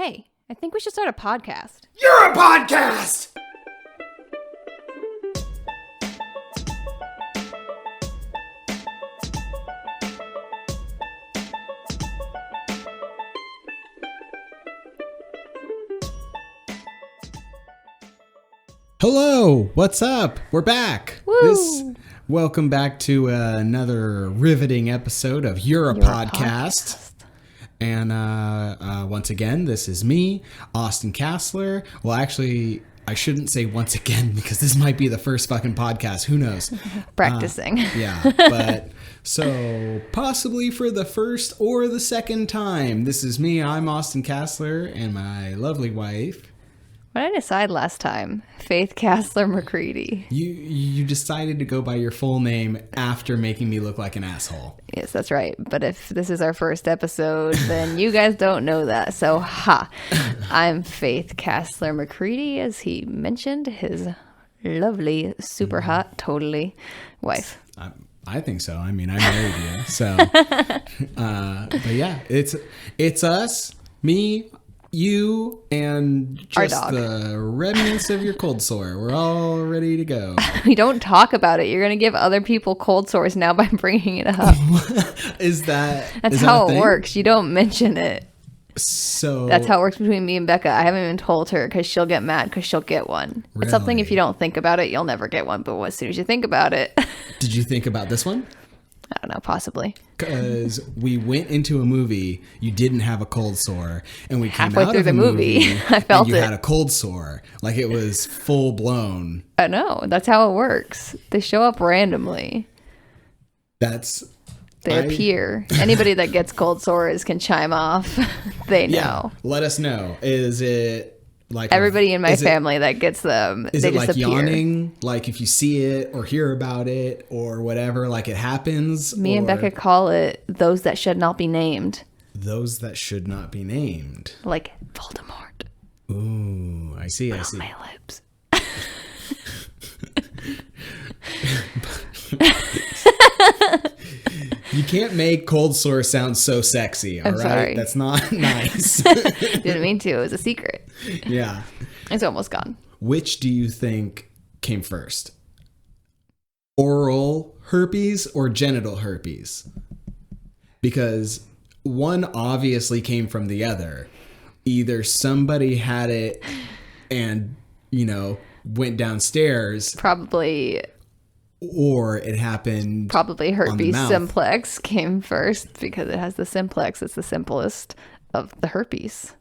Hey, I think we should start a podcast. You're a podcast! Hello, what's up? We're back. Woo! Welcome back to another riveting episode of You're a Podcast. And once again, this is me, Austin Kassler. Well, actually, I shouldn't say once again because this might be the first fucking podcast. Who knows? Practicing. Yeah, but so possibly for the first or the second time, this is me. I'm Austin Kassler and my lovely wife. What did I decide last time? Faith Kassler McCready. You decided to go by your full name after making me look like an asshole. Yes, that's right. But if this is our first episode, then you guys don't know that. So, I'm Faith Kassler McCready, as he mentioned, his lovely, super hot, totally wife. I think so. I mean, I married you. So, but yeah, it's us, me, you, and just the remnants of your cold sore. We're all ready to go. We don't talk about it. You're going to give other people cold sores now by bringing it up. That's how it works. You don't mention it. So that's how it works between me and Becca. I haven't even told her because she'll get mad because she'll get one. Really? It's something if you don't think about it, you'll never get one. But as soon as you think about it. Did you think about this one? I don't know, possibly. Because we went into a movie, you didn't have a cold sore, and we came halfway out through of the movie, I felt and you it. had a cold sore, like it was full blown. I know, that's how it works. They show up randomly. They appear. Anybody that gets cold sores can chime off. They know. Yeah, let us know. Is it like everybody in my family that gets them? Is they it just like appear. yawning? Like if you see it or hear about it or whatever, like it happens? Me and Becca call it those that should not be named. Those that should not be named. Like Voldemort. Ooh, I see. I see. My lips. You can't make cold sore sound so sexy, all right? Sorry. That's not nice. Didn't mean to. It was a secret. Yeah. It's almost gone. Which do you think came first? Oral herpes or genital herpes? Because one obviously came from the other. Either somebody had it and, went downstairs. Probably. Or it happened. Probably herpes simplex came first because it has the simplex. It's the simplest of the herpes.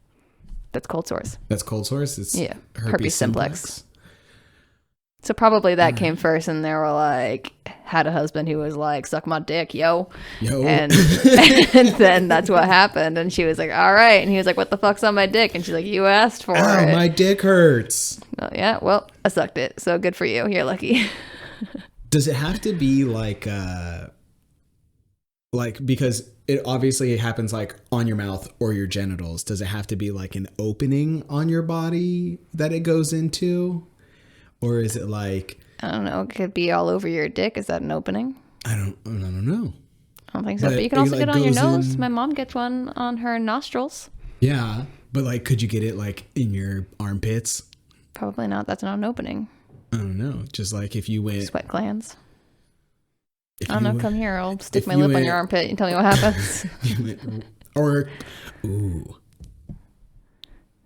That's cold sores. That's cold sores? It's herpes simplex. So probably that came first, and they were like, had a husband who was like, suck my dick, yo. And then that's what happened. And she was like, all right. And he was like, what the fuck's on my dick? And she's like, you asked for it. My dick hurts. Oh, yeah, well, I sucked it. So good for you. You're lucky. Does it have to be because it obviously happens like on your mouth or your genitals. Does it have to be like an opening on your body that it goes into? Or is it like, I don't know, it could be all over your dick. Is that an opening? I don't know. I don't think so. But you can also get it on your nose. My mom gets one on her nostrils. Yeah, but like could you get it like in your armpits? Probably not. That's not an opening. I don't know. Just like if you went... Sweat glands. I don't know. Come here. I'll stick my lip on your armpit and tell me what happens.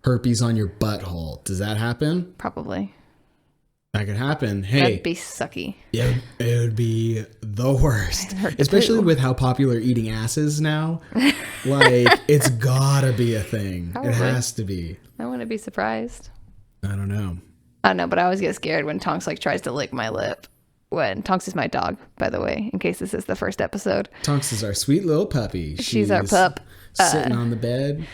Herpes on your butthole. Does that happen? Probably. That could happen. Hey. That'd be sucky. Yeah, it would be the worst. Especially with how popular eating ass is now. Like, it's gotta be a thing. Probably. It has to be. I wouldn't be surprised. I don't know. I don't know, but I always get scared when Tonks tries to lick my lip. Tonks is my dog, by the way, in case this is the first episode. Tonks is our sweet little puppy. She's our pup. Sitting on the bed,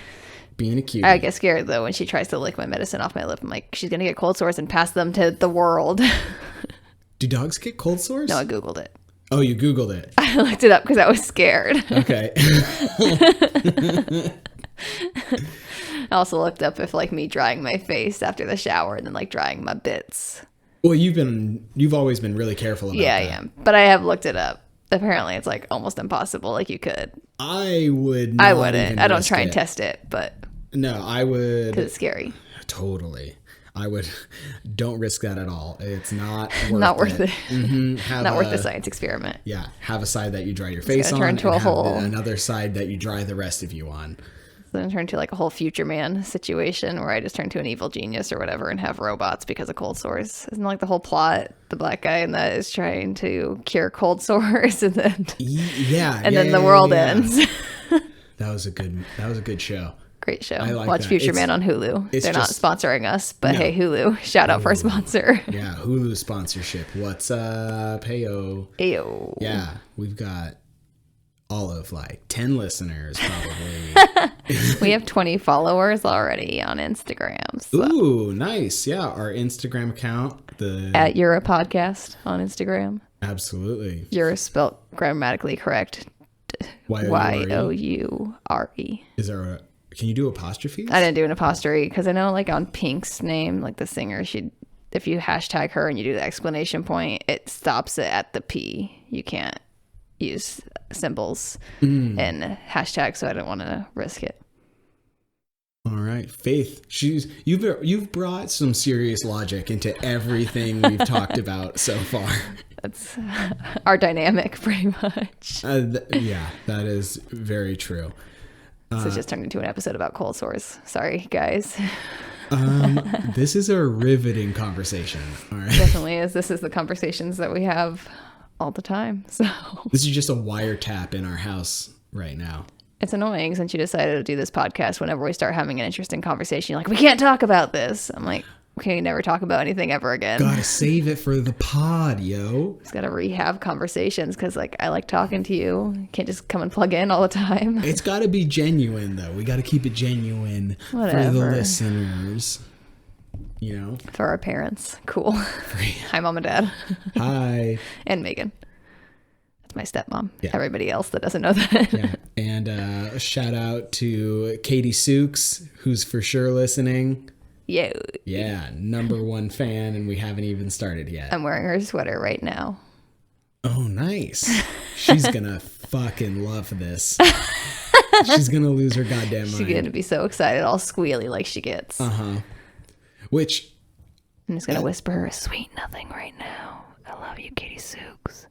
being a cutie. I get scared, though, when she tries to lick my medicine off my lip. I'm like, she's going to get cold sores and pass them to the world. Do dogs get cold sores? No, I Googled it. Oh, you Googled it? I looked it up because I was scared. Okay. I also looked up if me drying my face after the shower and then drying my bits. Well, you've always been really careful about that. Yeah, I am. But I have looked it up. Apparently, it's almost impossible. You could. I wouldn't. I don't try and test it, but No, I would. Because it's scary. Totally. I would. Don't risk that at all. It's not worth Not worth it. it. Not worth the science experiment. Yeah. Have a side that you dry your face on, turn into and a have whole- another side that you dry the rest of you on. Then turn into like a whole Future Man situation where I just turn to an evil genius or whatever and have robots because of cold sores. Isn't like the whole plot? The black guy in that is trying to cure cold sores, and then then the world ends. That was a good show. Great show. I like Watch that. Future Man on Hulu. They're not sponsoring us, but No. hey, Hulu, shout out for a sponsor. Yeah, Hulu sponsorship. What's up? Heyo. Ayo. Yeah, we've got all of like 10 listeners probably. We have 20 followers already on Instagram. So. Ooh, nice. Yeah, our Instagram account. At Euro Podcast on Instagram. Absolutely. Euro spelled grammatically correct. Y-O-U-R-E. Is there can you do apostrophes? I didn't do an apostrophe because I know like on Pink's name, like the singer, if you hashtag her and you do the exclamation point, it stops it at the P. You can't use symbols and hashtags, so I didn't want to risk it. All right, Faith. You've brought some serious logic into everything we've talked about so far. That's our dynamic, pretty much. Yeah, that is very true. So it just turned into an episode about cold sores. Sorry, guys. This is a riveting conversation. All right. Definitely is. This is the conversations that we have all the time. So this is just a wiretap in our house right now. It's annoying since you decided to do this podcast. Whenever we start having an interesting conversation, you're like, we can't talk about this. I'm like, okay, never talk about anything ever again. Gotta save it for the pod, yo. Just gotta rehab conversations because like I like talking to you. You can't just come and plug in all the time. It's gotta be genuine though. We gotta keep it genuine for the listeners. You know? For our parents. Cool. Hi, Mom and Dad. Hi. And Megan. That's my stepmom. Yeah. Everybody else that doesn't know that. Yeah. And a shout out to Katie Sooks, who's for sure listening. Yeah. Yeah, #1 fan, and we haven't even started yet. I'm wearing her sweater right now. Oh, nice. She's gonna fucking love this. She's gonna lose her goddamn mind. She's gonna be so excited, all squealy like she gets. Which I'm just gonna whisper her a sweet nothing right now. I love you, Katie Sooks.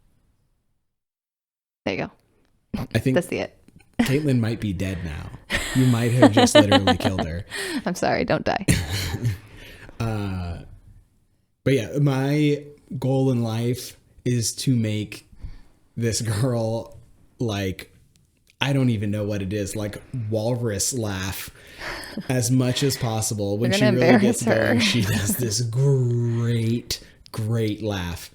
There you go. I think that's the it. Caitlin might be dead now. You might have just literally killed her. I'm sorry, don't die. But yeah, my goal in life is to make this girl, like, I don't even know what it is, like walrus laugh as much as possible. When she really gets going, she does this great laugh.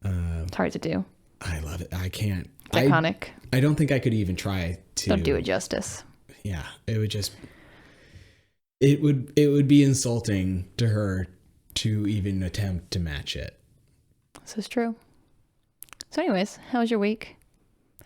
It's hard to do. I love it. I can't. It's iconic. I don't think I could even try to. Don't do it justice. Yeah, it would just. It would be insulting to her to even attempt to match it. This is true. So anyways, how was your week?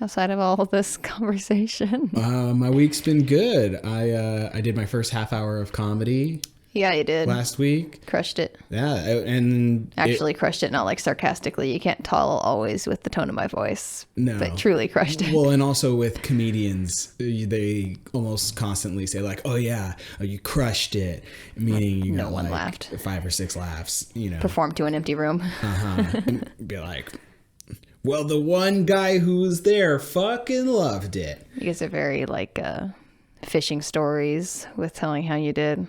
Outside of all of this conversation. My week's been good. I did my first half hour of comedy. Yeah, you did. Last week. Crushed it. Yeah, and actually crushed it, not like sarcastically. You can't tell always with the tone of my voice. No. But truly crushed it. Well, and also with comedians, they almost constantly say like, "Oh yeah, you crushed it," meaning you got one like laughed. 5 or 6 laughs. You know, perform to an empty room. And be like, well, the one guy who was there fucking loved it. You guys are very like fishing stories with telling how you did.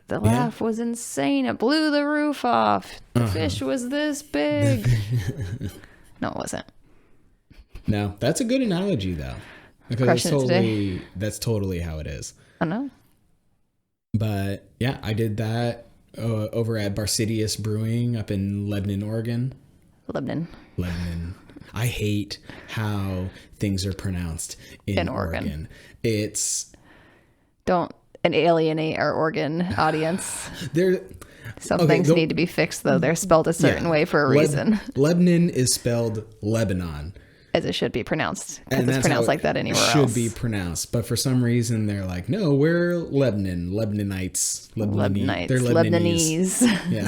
The laugh was insane. It blew the roof off. The fish was this big. No, it wasn't. No, that's a good analogy though. Because that's totally how it is. I know. But yeah, I did that over at Barsidius Brewing up in Lebanon, Oregon. Lebanon. I hate how things are pronounced in Oregon. Don't alienate our Oregon audience. Some things need to be fixed, though. They're spelled a certain way for a reason. Lebanon is spelled Lebanon. As it should be pronounced. And it's pronounced like that anywhere else. Should be pronounced. But for some reason, they're like, no, we're Lebanon. Lebanonites. They're Lebanese. Yeah.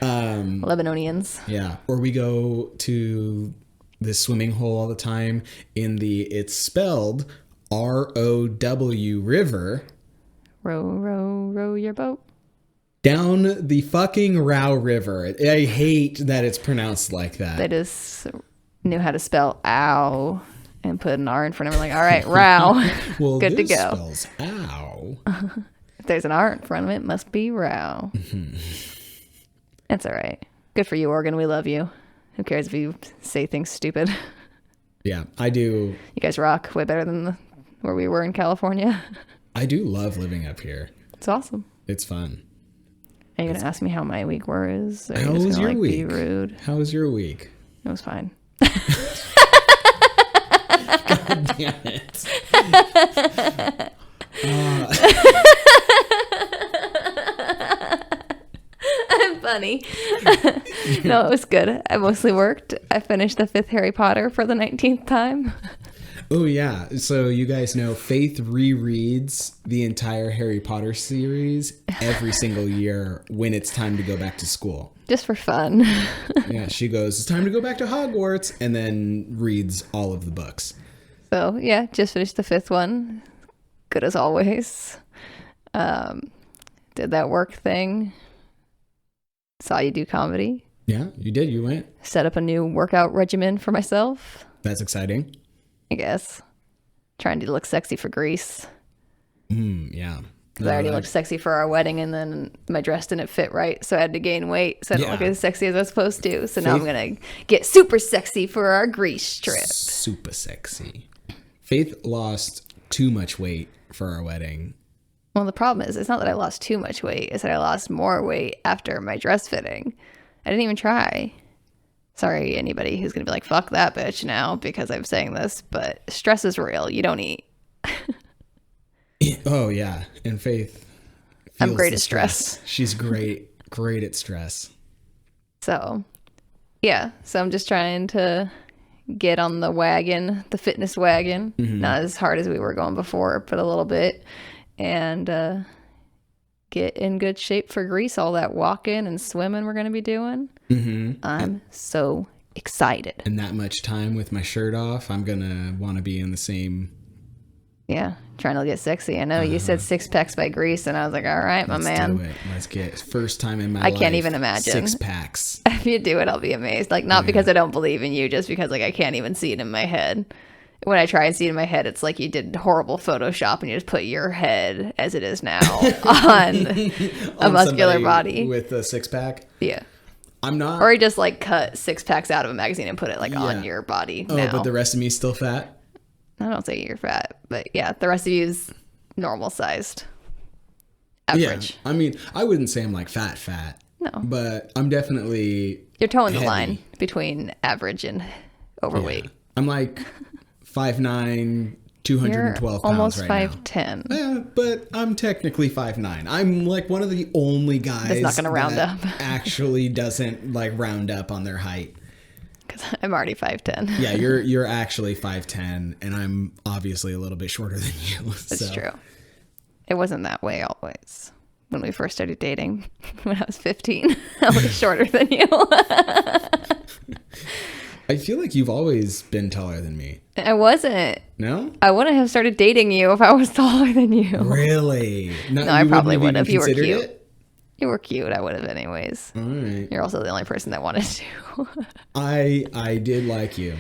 Lebanonians. Yeah. Or we go to the swimming hole all the time it's spelled ROW River. Row, row, row your boat. Down the fucking Row River. I hate that it's pronounced like that. They just knew how to spell ow and put an R in front of it. Like, all right, row. Well, good to this go. spells ow. If there's an R in front of it, it must be row. That's all right. Good for you, Oregon. We love you. Who cares if you say things stupid? Yeah, I do. You guys rock way better than where we were in California. I do love living up here. It's awesome. It's fun. Are you going to ask me how my week was? How was your week? Be rude? How was your week? It was fine. God damn it. I'm funny. No, it was good. I mostly worked. I finished the 5th Harry Potter for the 19th time. Oh, yeah. So you guys know Faith rereads the entire Harry Potter series every single year when it's time to go back to school. Just for fun. Yeah, she goes, it's time to go back to Hogwarts, and then reads all of the books. So, yeah, just finished the 5th one. Good as always. Did that work thing. Saw you do comedy. Yeah, you did. You went. Set up a new workout regimen for myself. That's exciting. I guess. Trying to look sexy for Greece. Yeah. Because I already looked sexy for our wedding, and then my dress didn't fit right, so I had to gain weight, so I don't look as sexy as I was supposed to. So now I'm going to get super sexy for our Greece trip. Super sexy. Faith lost too much weight for our wedding. Well, the problem is, it's not that I lost too much weight, it's that I lost more weight after my dress fitting. I didn't even try. Sorry, anybody who's going to be like, fuck that bitch now, because I'm saying this, but stress is real. You don't eat. Oh, yeah. And Faith I'm great at stress. She's great at stress. So, yeah. So I'm just trying to get on the wagon, the fitness wagon. Not as hard as we were going before, but a little bit. And get in good shape for Greece, all that walking and swimming we're going to be doing. I'm so excited. And that much time with my shirt off, I'm going to want to be in the same... Yeah, trying to get sexy. I know you said 6 packs by Greece, and I was like, all right, my man. Let's do it. Let's get first time in my life. I can't even imagine. 6 packs. If you do it, I'll be amazed. Like, not because I don't believe in you, just because, like, I can't even see it in my head. When I try and see it in my head, it's like you did horrible Photoshop and you just put your head as it is now on a muscular body. With a 6-pack? Yeah. I'm not. Or you just, like, cut 6 packs out of a magazine and put it, like, on your body now. But the rest of me is still fat? I don't say you're fat, but yeah, the rest of you is normal sized. Average. Yeah, I mean, I wouldn't say I'm like fat. No. But I'm definitely You're towing the line between average and overweight. Yeah. I'm like 5'9", 212 You're pounds almost right 5'10". Yeah, but I'm technically 5'9". I'm like one of the only guys that's not going to round up. Actually doesn't like round up on their height. Because I'm already 5'10". Yeah, you're actually 5'10", and I'm obviously a little bit shorter than you. That's true. It wasn't that way always. When we first started dating, when I was 15, I was shorter than you. I feel like you've always been taller than me. I wasn't. No? I wouldn't have started dating you if I was taller than you. Really? No, I probably would have. You were cute. It? You were cute. I would have anyways. All right. You're also the only person that wanted to. I did like you.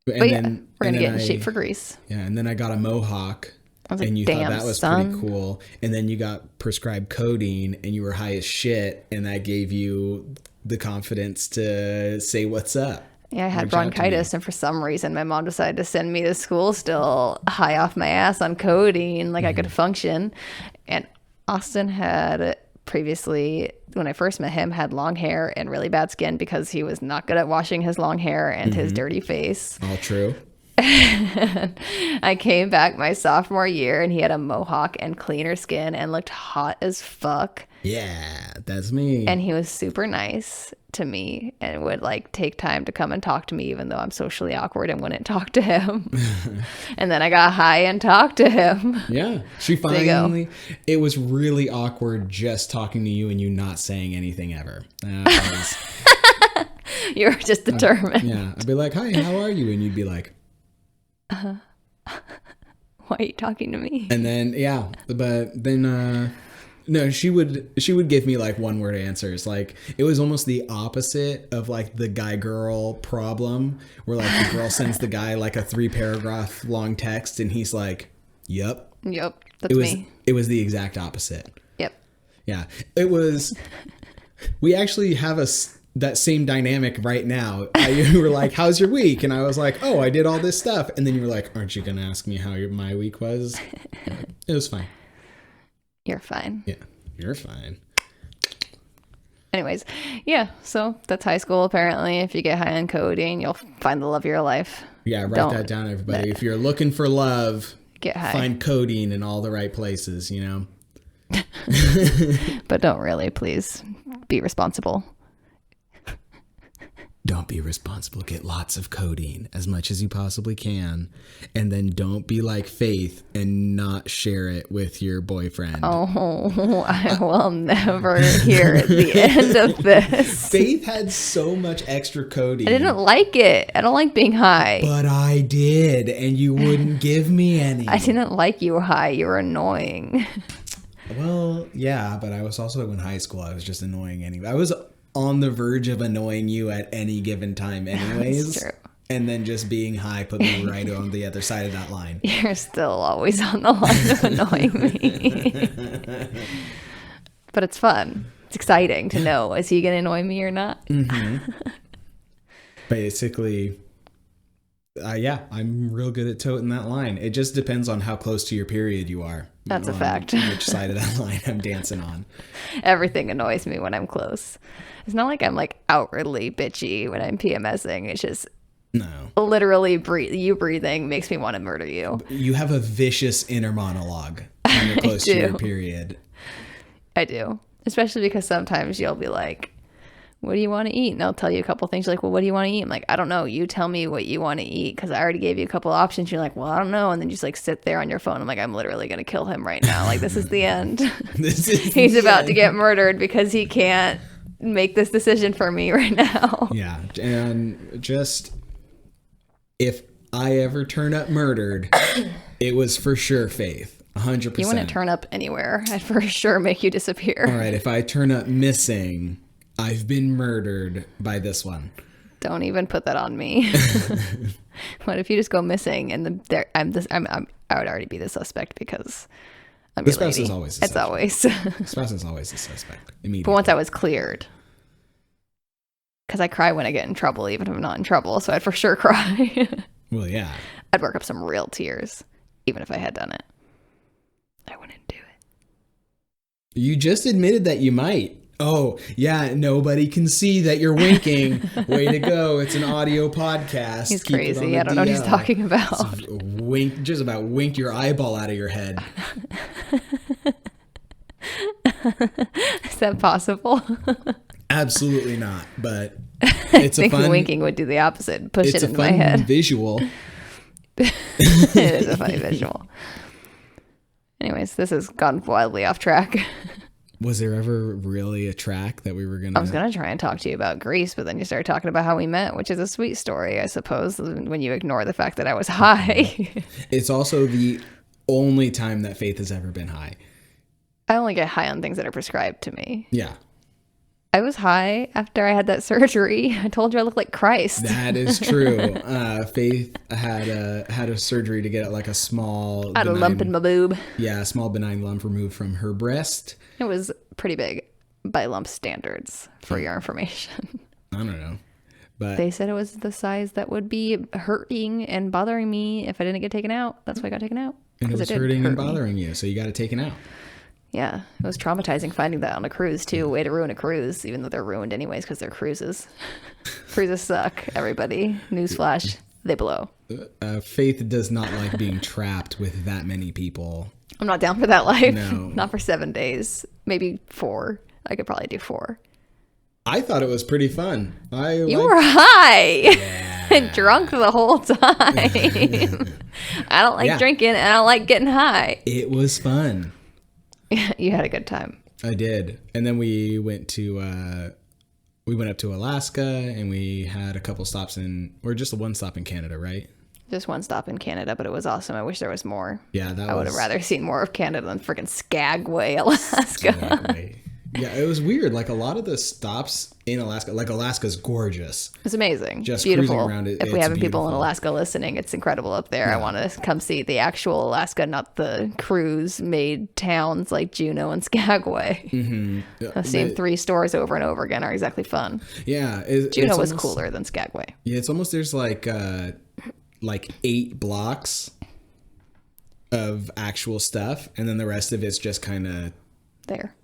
And but yeah, we're going to get in shape for Greece. Yeah, and then I got a mohawk. And you thought that was pretty cool. And then you got prescribed codeine and you were high as shit. And that gave you the confidence to say what's up. Yeah, I had bronchitis. And for some reason, my mom decided to send me to school still high off my ass on codeine. Like I could function. And Austin had previously, when I first met him, had long hair and really bad skin because he was not good at washing his long hair and his dirty face. All true. I came back my sophomore year and he had a mohawk and cleaner skin and looked hot as fuck. Yeah, that's me. And he was super nice to me and would like take time to come and talk to me even though I'm socially awkward and wouldn't talk to him. And then I got high and talked to him. Yeah, she finally, it was really awkward just talking to you and you not saying anything ever. You were just determined. Yeah, I'd be like, hi, how are you? And you'd be like, Why are you talking to me? And then, yeah, but then, no, she would give me like one word answers. Like it was almost the opposite of like the guy girl problem where like the girl sends the guy like a 3-paragraph long text and he's like, yep. Yep. That's me. It was the exact opposite. Yep. Yeah. It was, we actually have that same dynamic right now. You were like, how's your week? And I was like, oh, I did all this stuff. And then you were like, aren't you going to ask me how my week was? It was fine. You're fine. Yeah, you're fine. Anyways, yeah, so that's high school apparently. If you get high on codeine, you'll find the love of your life. Yeah, write that down, everybody. If you're looking for love, get high. Find codeine in all the right places, you know? But don't really, please. Be responsible. Don't be responsible. Get lots of codeine, as much as you possibly can. And then don't be like Faith and not share it with your boyfriend. Oh, I will never hear the end of this. Faith had so much extra codeine. I didn't like it. I don't like being high. But I did, and you wouldn't give me any. I didn't like you high. You were annoying. Well, yeah, but I was also in high school. I was just annoying anyway. I was on the verge of annoying you at any given time anyways. That's true. And then just being high put me right on the other side of that line. You're still always on the line of annoying me. But it's fun. It's exciting to know, is he going to annoy me or not? Mm-hmm. Basically, yeah, I'm real good at toting that line. It just depends on how close to your period you are. That's a fact. Which side of that line I'm dancing on. Everything annoys me when I'm close. It's not like I'm like outwardly bitchy when I'm PMSing. It's just literally you breathing makes me want to murder you. You have a vicious inner monologue when you're close to your period. I do. Especially because sometimes you'll be like, what do you want to eat? And I'll tell you a couple things. You're like, well, what do you want to eat? I'm like, I don't know. You tell me what you want to eat because I already gave you a couple options. You're like, well, I don't know. And then you just like sit there on your phone. I'm like, I'm literally going to kill him right now. Like, this is the end. He's about to get murdered because he can't make this decision for me right now. Yeah. And just, if I ever turn up murdered, it was for sure Faith. 100%. You wouldn't turn up anywhere. I'd for sure make you disappear. All right. If I turn up missing, I've been murdered by this one. Don't even put that on me. What if you just go missing and I would already be the suspect because I'm the your spouse lady. is always the It's suspect. always. The spouse is always the suspect. Immediately. But once I was cleared, because I cry when I get in trouble, even if I'm not in trouble, so I'd for sure cry. Well, yeah. I'd work up some real tears, even if I had done it. I wouldn't do it. You just admitted that you might. Oh, yeah, nobody can see that you're winking. Way to go. It's an audio podcast. He's crazy. I don't know what he's talking about. Just about wink your eyeball out of your head. Is that possible? Absolutely not, but it's I think winking would do the opposite. Push it into my head. Visual. It is a funny visual. Anyways, this has gone wildly off track. Was there ever really a track that we were going to... I was going to try and talk to you about Greece, but then you started talking about how we met, which is a sweet story, I suppose, when you ignore the fact that I was high. It's also the only time that Faith has ever been high. I only get high on things that are prescribed to me. Yeah. I was high after I had that surgery. I told you I looked like Christ. That is true. Faith had a surgery to get like a small... I had a lump in my boob. Yeah, a small benign lump removed from her breast. It was pretty big by lump standards, for your information. I don't know. But they said it was the size that would be hurting and bothering me if I didn't get taken out. That's why I got taken out. And it was hurting and bothering you, so you got it taken out. Yeah, it was traumatizing finding that on a cruise, too. Way to ruin a cruise, even though they're ruined anyways because they're cruises. Cruises suck, everybody. Newsflash, they blow. Faith does not like being trapped with that many people. I'm not down for that life. No. Not for 7 days. Maybe 4. I could probably do 4. I thought it was pretty fun. You were high. Yeah. And drunk the whole time. I don't like drinking and I don't like getting high. It was fun. You had a good time. I did. And then we went up to Alaska and we had a couple stops or just one stop in Canada, right? Just one stop in Canada, but it was awesome. I wish there was more. Yeah, I would have rather seen more of Canada than freaking Skagway, Alaska. Skagway. Yeah, it was weird. Like a lot of the stops in Alaska, like Alaska's gorgeous. It's amazing. Just beautiful. cruising around it. If we have people in Alaska listening, it's incredible up there. Yeah. I want to come see the actual Alaska, not the cruise-made towns like Juneau and Skagway. Mm-hmm. Seeing 3 stores over and over again are exactly fun. Yeah, Juneau was cooler than Skagway. Yeah, it's almost there's like 8 blocks of actual stuff, and then the rest of it's just kind of there.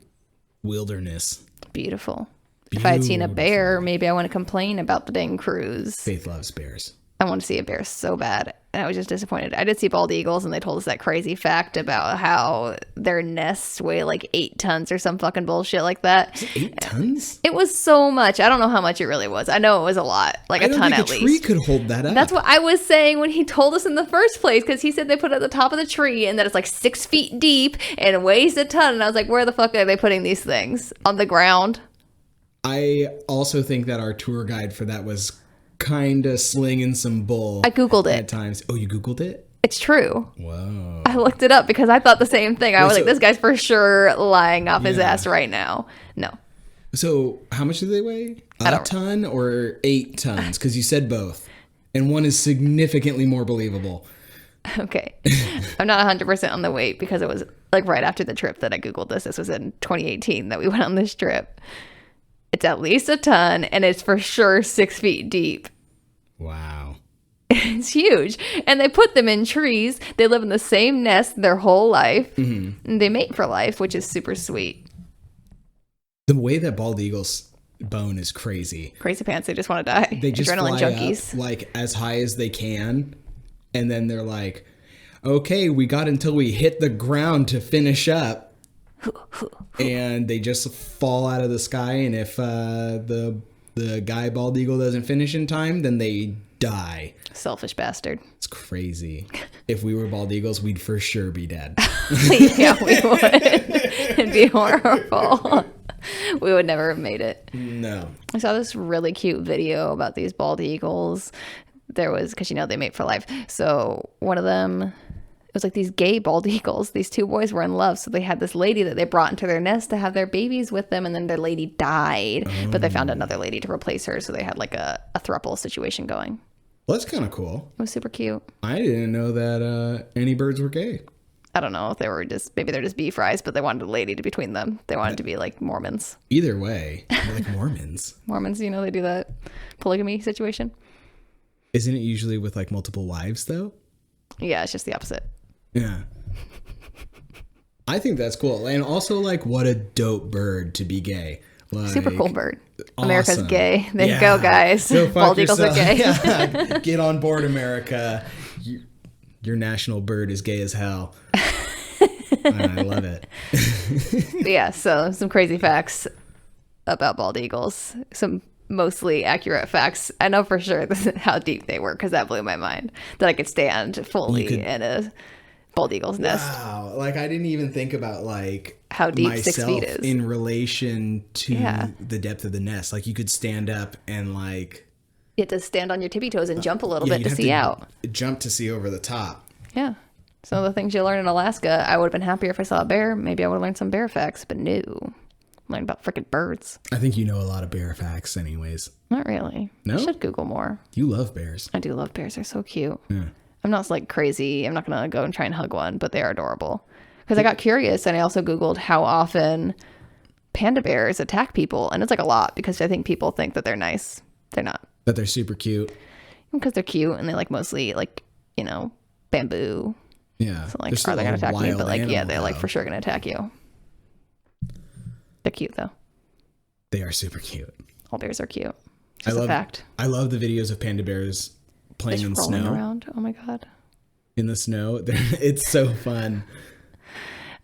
Wilderness. Beautiful. If I had seen a bear, maybe I wouldn't complain about the dang cruise. Faith loves bears. I want to see a bear so bad. And I was just disappointed. I did see bald eagles, and they told us that crazy fact about how their nests weigh like 8 tons or some fucking bullshit like that. 8 tons? It was so much. I don't know how much it really was. I know it was a lot, like a ton at least. A tree could hold that up. That's what I was saying when he told us in the first place, because he said they put it at the top of the tree and that it's like 6 feet deep and it weighs a ton. And I was like, where the fuck are they putting these things? On the ground? I also think that our tour guide for that was kind of slinging some bull. I Googled it. At times. Oh, you Googled it? It's true. Whoa. I looked it up because I thought the same thing. I was like, this guy's for sure lying off his ass right now. No. So how much do they weigh? A ton or 8 tons? Because you said both. And one is significantly more believable. Okay. I'm not 100% on the weight because it was like right after the trip that I Googled this. This was in 2018 that we went on this trip. It's at least a ton, and it's for sure 6 feet deep. Wow. It's huge. And they put them in trees. They live in the same nest their whole life. Mm-hmm. And they mate for life, which is super sweet. The way that bald eagles bone is crazy. Crazy pants. They just want to die. They just Adrenaline fly junkies. Up, like, as high as they can. And then they're like, okay, we got until we hit the ground to finish up. And they just fall out of the sky, and if the guy bald eagle doesn't finish in time, then they die. Selfish bastard. It's crazy. If we were bald eagles, we'd for sure be dead. Yeah, we would. It'd be horrible. We would never have made it. No. I saw this really cute video about these bald eagles. There was, because they mate for life. So one of them, it was like these gay bald eagles. These 2 boys were in love. So they had this lady that they brought into their nest to have their babies with them. And then their lady died. But they found another lady to replace her. So they had like a throuple situation going. Well, that's kind of cool. It was super cute. I didn't know that any birds were gay. I don't know if they were maybe they're just bee fries, but they wanted a lady to between them. They wanted to be like Mormons. Either way, they're like Mormons. Mormons, they do that polygamy situation. Isn't it usually with like multiple wives though? Yeah, it's just the opposite. Yeah. I think that's cool. And also, like, what a dope bird to be gay. Like, super cool bird. Awesome. America's gay. There you go, guys. Bald eagles are gay. Yeah. Get on board, America. Your national bird is gay as hell. I love it. Yeah, so some crazy facts about bald eagles. Some mostly accurate facts. I know for sure this is how deep they were, because that blew my mind that I could stand fully in a bald eagle's nest. Wow. Like, I didn't even think about like how deep 6 feet is in relation to the depth of the nest. Like, you could stand up and like you have to stand on your tippy toes and jump a little bit to see out. Jump to see over the top. Yeah. Some of the things you learn in Alaska, I would have been happier if I saw a bear. Maybe I would have learned some bear facts, but no. Learned about freaking birds. I think you know a lot of bear facts anyways. Not really. No? I should Google more. You love bears. I do love bears. They're so cute. Yeah. I'm not like crazy. I'm not going to go and try and hug one, but they are adorable. Because I got curious and I also Googled how often panda bears attack people. And it's like a lot because I think people think that they're nice. They're not. That they're super cute. Because they're cute and they like mostly like, bamboo. Yeah. So like, are they going to attack me? But like, yeah, they're like for sure going to attack you. They're cute though. They are super cute. All bears are cute. Just a fact. I love the videos of panda bears playing in snow. Around. Oh my god. In the snow. It's so fun.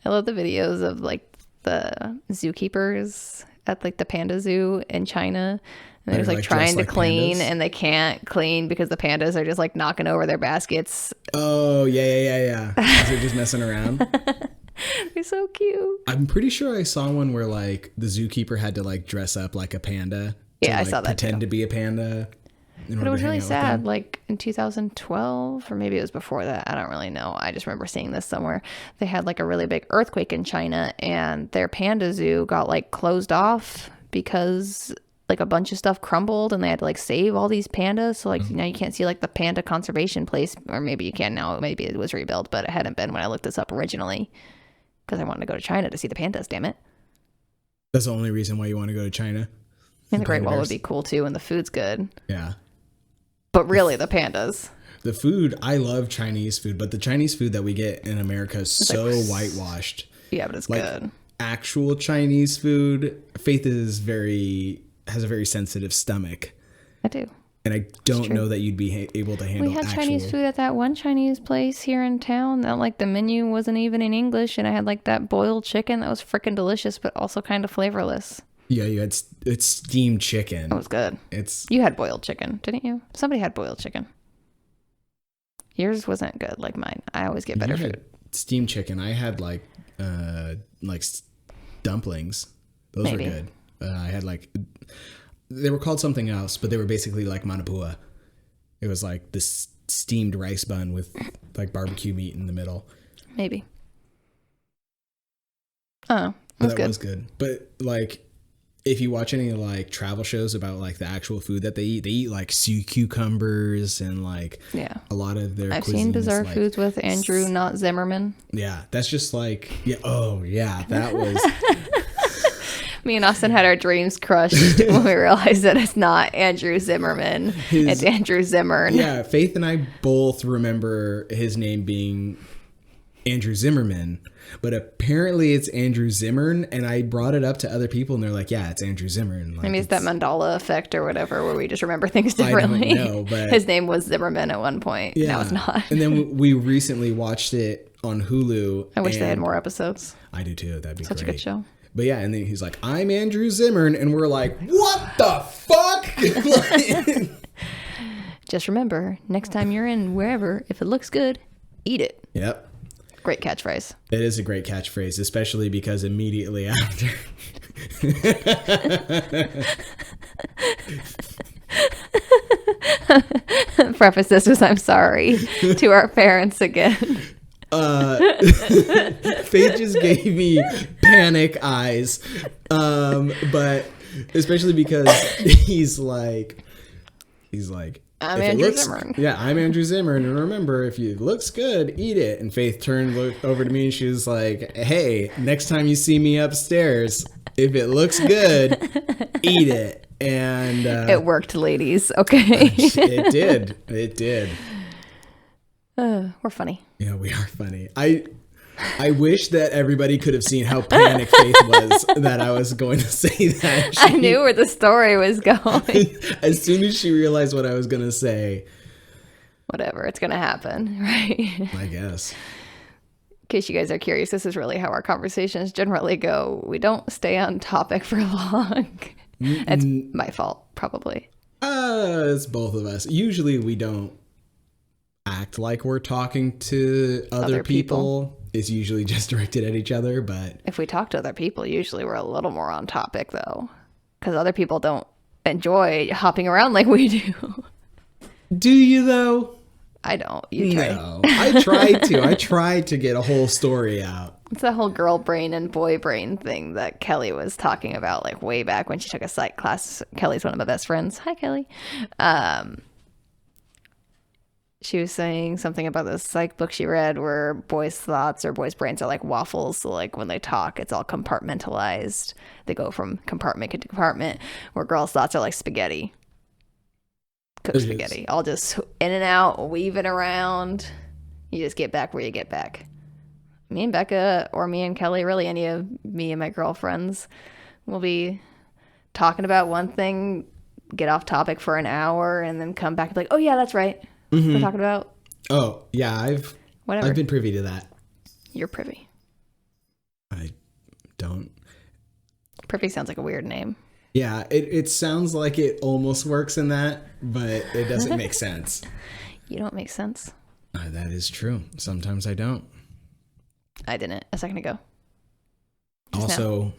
I love the videos of like the zookeepers at like the panda zoo in China. And they're just like trying to clean pandas. And they can't clean because the pandas are just like knocking over their baskets. Oh, yeah. They're just messing around. They're so cute. I'm pretty sure I saw one where like the zookeeper had to like dress up like a panda. Yeah, to, I saw that pretend to be a panda. But it was really sad. Like in 2012, or maybe it was before that. I don't really know. I just remember seeing this somewhere. They had like a really big earthquake in China, and their panda zoo got like closed off because like a bunch of stuff crumbled, and they had to like save all these pandas. So like now you can't see like the panda conservation place, or maybe you can now. Maybe it was rebuilt, but it hadn't been when I looked this up originally because I wanted to go to China to see the pandas. Damn it! That's the only reason why you want to go to China. And the Great Wall would be cool too, and the food's good. Yeah. But really, the pandas. The food, I love Chinese food, but the Chinese food that we get in America is so whitewashed. Yeah, but it's like, good. Actual Chinese food, Faith has a very sensitive stomach. I do. And I don't know that you'd be able to handle. We had Chinese food at that one Chinese place here in town that like the menu wasn't even in English, and I had like that boiled chicken that was freaking delicious, but also kind of flavorless. Yeah, it's steamed chicken. It was good. You had boiled chicken, didn't you? Somebody had boiled chicken. Yours wasn't good like mine. I always get better food. Steamed chicken. I had like dumplings. Those were good. I had like, they were called something else, but they were basically like manapua. It was like this steamed rice bun with like barbecue meat in the middle. Maybe. Oh, that was good. But like, if you watch any like travel shows about like the actual food that they eat like sea cucumbers and like a lot of their. I've seen Bizarre Foods with Andrew, not Zimmerman. Yeah, that's just like that was. Me and Austin had our dreams crushed when we realized that it's not Andrew Zimmerman. It's Andrew Zimmern. Yeah, Faith and I both remember his name being Andrew Zimmerman, but apparently it's Andrew Zimmern, and I brought it up to other people and they're like, yeah, it's Andrew Zimmern. Like, maybe it's that Mandela effect or whatever where we just remember things differently. I don't know, but his name was Zimmerman at one point. Yeah. Now it's not. And then we recently watched it on Hulu. I wish they had more episodes. I do too. That'd be such a good show. But yeah, and then he's like, I'm Andrew Zimmern, and we're like, what the fuck? Just remember, next time you're in wherever, if it looks good, eat it. Yep. Great catchphrase. It is a great catchphrase, especially because immediately after. Preface this with I'm sorry to our parents again. Faith just gave me panic eyes. But especially because he's like, I'm Andrew Zimmern. Yeah, I'm Andrew Zimmern. And remember, if it looks good, eat it. And Faith turned over to me and she was like, hey, next time you see me upstairs, if it looks good, eat it. And it worked, ladies. Okay. It did. It did. We're funny. Yeah, we are funny. I wish that everybody could have seen how panic Faith was that I was going to say that. I knew where the story was going. As soon as she realized what I was going to say. Whatever, it's going to happen, right? I guess. In case you guys are curious, this is really how our conversations generally go. We don't stay on topic for long. It's my fault, probably. It's both of us. Usually we don't act like we're talking to other people. It's usually just directed at each other, but if we talk to other people, usually we're a little more on topic though, because other people don't enjoy hopping around like we do. Do you though? I don't. You try. No, I tried to get a whole story out. It's that whole girl brain and boy brain thing that Kelly was talking about like way back when she took a psych class. Kelly's one of my best friends. Hi, Kelly. She was saying something about this psych book she read where boys' thoughts or boys' brains are like waffles. So like when they talk, it's all compartmentalized. They go from compartment to compartment, where girls' thoughts are like spaghetti. Cooked spaghetti. All just in and out, weaving around. You just get back where you get back. Me and Becca, or me and Kelly, really any of me and my girlfriends will be talking about one thing, get off topic for an hour, and then come back and be like, oh yeah, that's right. Mm-hmm. We're talking about. Oh yeah, I've been privy to that. You're privy. I don't. Privy sounds like a weird name. Yeah, it sounds like it almost works in that, but it doesn't make sense. You don't make sense. That is true. Sometimes I don't. I didn't a second ago. Also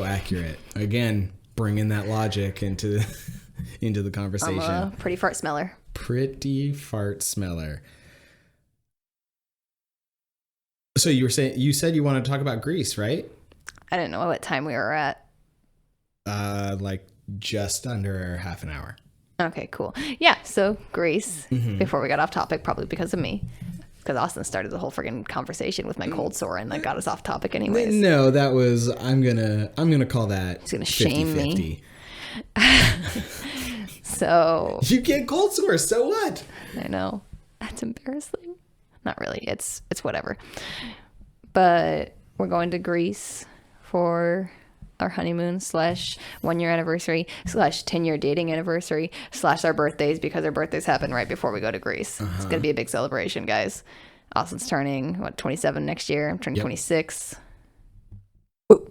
accurate. Again, bringing that logic into the conversation. I'm a pretty fart smeller. Pretty fart smeller. So you said you wanted to talk about Greece, right? I didn't know what time we were at. Like just under half an hour. Okay, cool. Yeah, so Greece, before we got off topic, probably because of me. Because Austin started the whole friggin' conversation with my cold sore, and that got us off topic anyways. No, that was, I'm gonna call that He's gonna shame 50-50. me. So You get cold sore, so what? I know. That's embarrassing. Not really. It's whatever. But we're going to Greece for our honeymoon / 1 year anniversary / 10 year dating anniversary / our birthdays, because our birthdays happen right before we go to Greece. It's going to be a big celebration, guys. Austin's turning 27 next year. I'm turning 26. Ooh.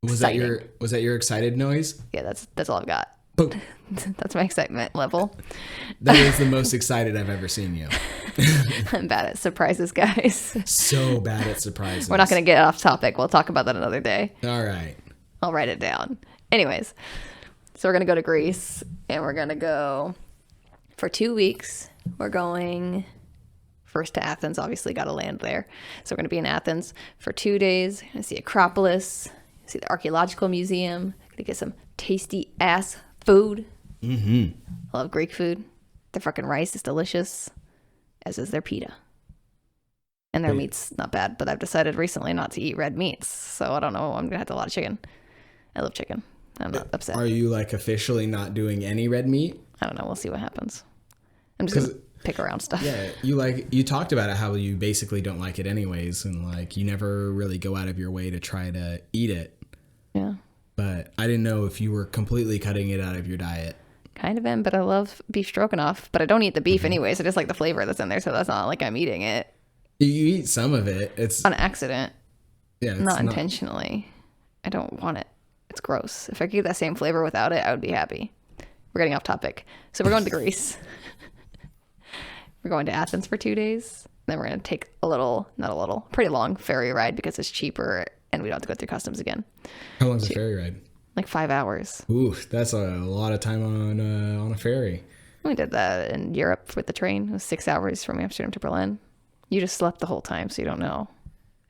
Was that your excited noise? Yeah, that's all I've got. Boom. That's my excitement level. That is the most excited I've ever seen you. I'm bad at surprises, guys. So bad at surprises. We're not going to get off topic. We'll talk about that another day. All right. I'll write it down. Anyways, so we're going to go to Greece, and we're going to go for 2 weeks. We're going first to Athens. Obviously, got to land there. So we're going to be in Athens for 2 days. Going to see Acropolis, see the Archaeological Museum. Going to get some tasty ass food. I love Greek food. Their fucking rice is delicious, as is their pita. And their meat's not bad, but I've decided recently not to eat red meats. So I don't know. I'm going to have to have a lot of chicken. I love chicken. I'm not upset. Are you like officially not doing any red meat? I don't know. We'll see what happens. I'm just going to pick around stuff. Yeah, you talked about it, how you basically don't like it anyways, and like you never really go out of your way to try to eat it. Yeah. But I didn't know if you were completely cutting it out of your diet. Kind of am, but I love beef stroganoff. But I don't eat the beef anyways. I just like the flavor that's in there, so that's not like I'm eating it. You eat some of it. It's on accident. Yeah, it's not intentionally. I don't want it. It's gross. If I could get that same flavor without it, I would be happy. We're getting off topic. So we're going to Greece. We're going to Athens for 2 days. Then we're going to take pretty long ferry ride because it's cheaper and we don't have to go through customs again. How long's the ferry ride? Like 5 hours. Ooh, that's a lot of time on a ferry. We did that in Europe with the train. It was 6 hours from Amsterdam to Berlin. You just slept the whole time, so you don't know.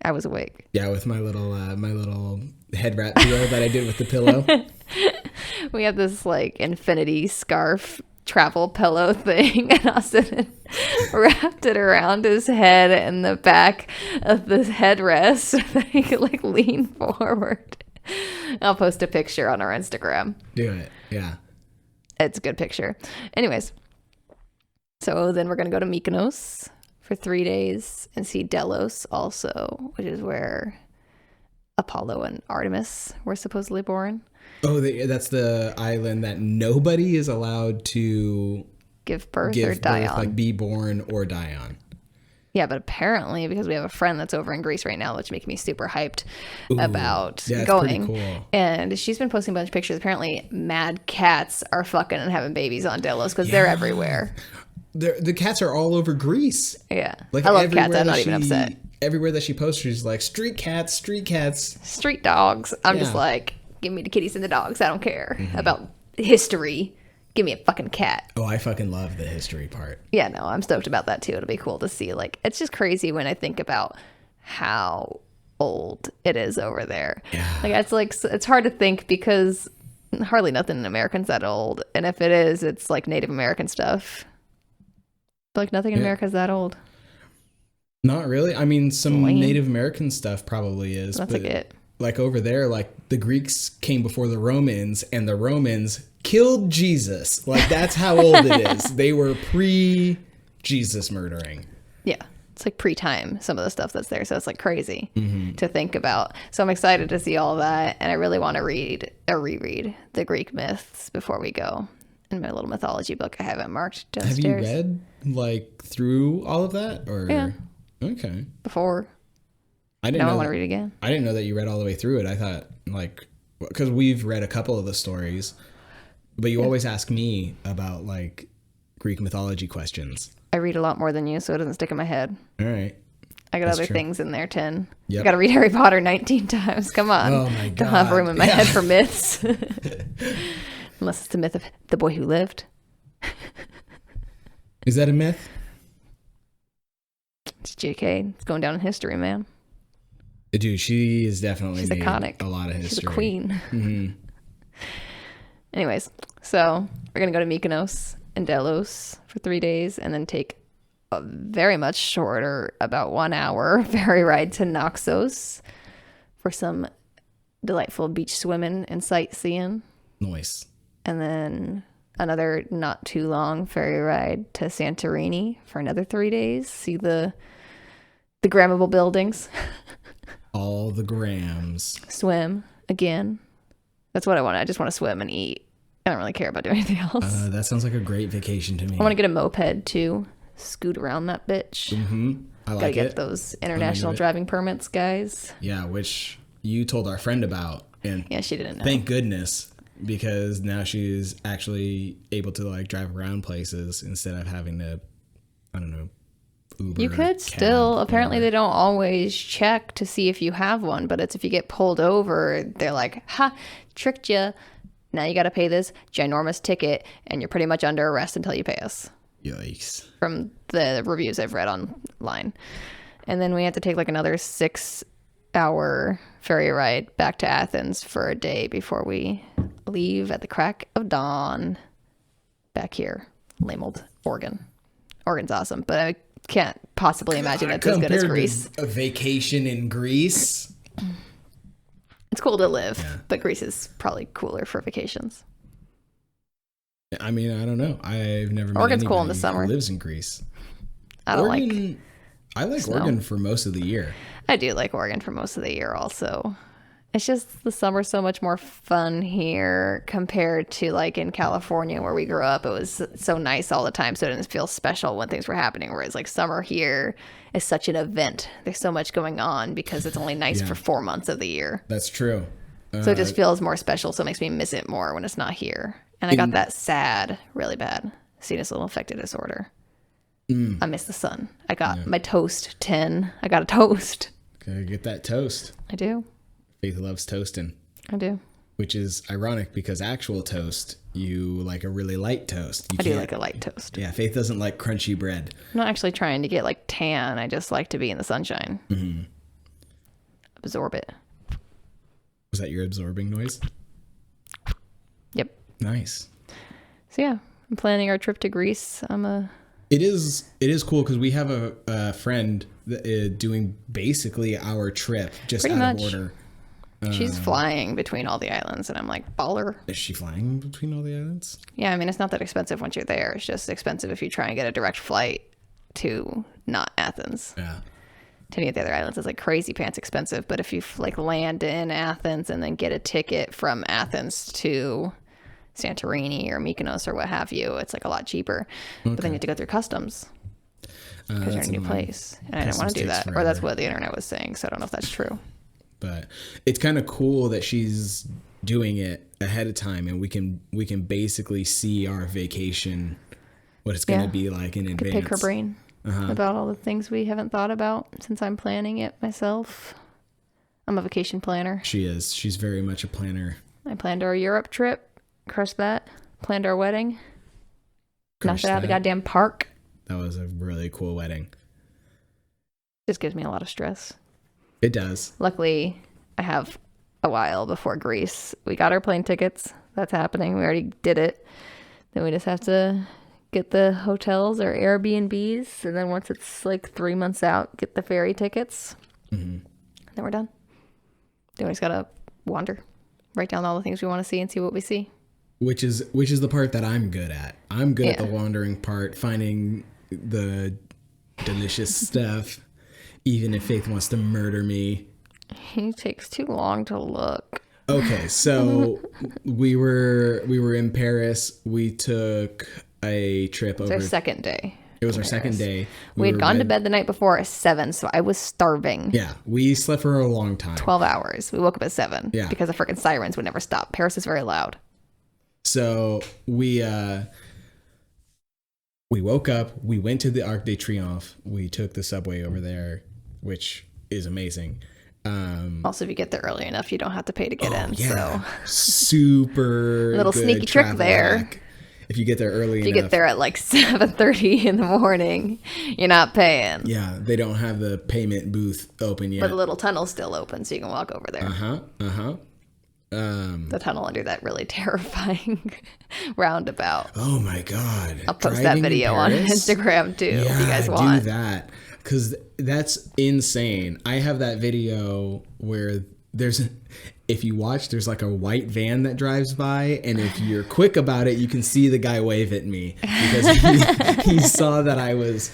I was awake. Yeah, with my little head wrap pillow that I did with the pillow. We have this like infinity scarf travel pillow thing, and Austin wrapped it around his head and the back of the headrest so that he could like lean forward. I'll post a picture on our Instagram. Do it. Yeah. It's a good picture. Anyways, so then we're going to go to Mykonos for 3 days and see Delos also, which is where Apollo and Artemis were supposedly born. Oh, that's the island that nobody is allowed to give birth or die on. Like be born or die on. Yeah, but apparently, because we have a friend that's over in Greece right now, which makes me super hyped about going. Cool. And she's been posting a bunch of pictures. Apparently, mad cats are fucking and having babies on Delos because they're everywhere. The cats are all over Greece. Yeah. Like I love cats. I'm not even upset. Everywhere that she posts, she's like, street cats, street cats. Street dogs. I'm just like, give me the kitties and the dogs. I don't care about history. Give me a fucking cat. Oh, I fucking love the history part. Yeah, no, I'm stoked about that too. It'll be cool to see. Like, it's just crazy when I think about how old it is over there. Yeah. It's hard to think because hardly nothing in America's that old. And if it is, it's like Native American stuff. But like nothing in America is that old. Not really. I mean, some Native American stuff probably is. That's like it. Like over there, like the Greeks came before the Romans, and the Romans killed Jesus. Like that's how old it is. They were pre-Jesus murdering. Yeah. It's like pre-time, some of the stuff that's there. So it's like crazy to think about. So I'm excited to see all that. And I really want to reread the Greek myths before we go. In my little mythology book, I have it marked downstairs. Have you read like through all of that? Or yeah. Okay. Before. I didn't know. I want to read it again. I didn't know that you read all the way through it. I thought like, because we've read a couple of the stories, but you always ask me about like Greek mythology questions. I read a lot more than you, so it doesn't stick in my head. All right. I got That's other true. things in there, 10. Yep. I got to read Harry Potter 19 times. Come on. Oh my Don't have God. room in my Yeah. head for myths. Unless it's the myth of the boy who lived. Is that a myth? It's JK. It's going down in history, man. Dude, she is definitely She's made iconic. a lot of history. She's a queen. Mm-hmm. Anyways, so we're going to go to Mykonos and Delos for 3 days and then take a very much shorter, about 1 hour ferry ride to Naxos for some delightful beach swimming and sightseeing. Nice. And then another not too long ferry ride to Santorini for another 3 days. See the grammable buildings. All the grams. Swim again. That's what I want. I just want to swim and eat. I don't really care about doing anything else. That sounds like a great vacation to me. I want to get a moped too. Scoot around that bitch. Mm-hmm. I like Gotta get it. those international driving permits, guys. Yeah, which you told our friend about. And Yeah, she didn't know. thank goodness, because now she's actually able to like drive around places instead of having to, I don't know, Uber. You could cab, still. Apparently, whatever. they don't always check to see if you have one, but it's if you get pulled over, they're like, ha, tricked you. Now you got to pay this ginormous ticket, and you're pretty much under arrest until you pay us. Yikes. From the reviews I've read online. And then we had to take like another 6-hour ferry ride back to Athens for a day before we leave at the crack of dawn back here, labeled Oregon. Oregon's awesome, but I can't possibly imagine it's as good as Compared to Greece. A vacation in Greece. It's cool to live, Yeah. but Greece is probably cooler for vacations. I mean, I don't know. I've never met Oregon's cool in the anybody summer. who lives in Greece. I don't like. Oregon, I like snow. Oregon for most of the year. I do like Oregon for most of the year also. It's just the summer's so much more fun here compared to like in California where we grew up. It was so nice all the time, so it didn't feel special when things were happening. Whereas like summer here is such an event. There's so much going on because it's only nice Yeah. for 4 months of the year. That's true. So it just feels more special. So it makes me miss it more when it's not here. And I got that SAD really bad, seasonal affective disorder. I miss the sun. I got my toast 10. I got a toast. Gotta get that toast. I do. Faith loves toasting, I do. which is ironic because actual toast, you like a really light toast. You I do can't- like a light toast. Yeah, Faith doesn't like crunchy bread. I'm not actually trying to get like tan. I just like to be in the sunshine. Mm-hmm. Absorb it. Was that your absorbing noise? Yep. Nice. So yeah, I'm planning our trip to Greece. It is cool because we have a friend that is doing basically our trip just Pretty out much. of order. She's flying between all the islands, and I'm like, baller. Is she flying between all the islands? Yeah, I mean, it's not that expensive once you're there. It's just expensive if you try and get a direct flight to not Athens. Yeah. To any of the other islands, it's like crazy pants expensive. But if you like land in Athens and then get a ticket from Athens to Santorini or Mykonos or what have you, it's like a lot cheaper. But then you have to go through customs because you're in That's a new annoying. place. And I didn't want Customs to do takes that. Or that's forever. what the internet was saying. So I don't know if that's true. But it's kind of cool that she's doing it ahead of time, and we can basically see our vacation, what it's going to Yeah. be like in Could advance. pick her brain about all the things we haven't thought about since I'm planning it myself. I'm a vacation planner. She is. She's very much a planner. I planned our Europe trip, crushed that. Planned our wedding, knocked Crushed it out of the that. goddamn park. That was a really cool wedding. Just gives me a lot of stress. It does. Luckily, I have a while before Greece. We got our plane tickets. That's happening. We already did it. Then we just have to get the hotels or Airbnbs. And then once it's like 3 months out, get the ferry tickets. Mm-hmm. Then we're done. Then we just got to wander. Write down all the things we want to see and see what we see. Which is the part that I'm good at. I'm good at Yeah. the wandering part, finding the delicious stuff, even if Faith wants to murder me. He takes too long to look. Okay, so we were in Paris. We took a trip It's over. our second day. It was our second day. We had were gone to read- bed the night before at 7, so I was starving. Yeah, we slept for a long time. 12 hours. We woke up at 7 Yeah. because the freaking sirens would never stop. Paris is very loud. So we woke up. We went to the Arc de Triomphe. We took the subway over there. which is amazing. Also, if you get there early enough, you don't have to pay to get in. Yeah. So Super little good sneaky trick travel there. hack. If you get there early enough. If you get there at like 7:30 in the morning, you're not paying. Yeah, they don't have the payment booth open yet. But the little tunnel's still open, so you can walk over there. The tunnel under that really terrifying roundabout. Oh my God. I'll post that video on Instagram too, if you guys want. Do that. Because that's insane. I have that video where if you watch, there's like a white van that drives by, and if you're quick about it, you can see the guy wave at me because he saw that I was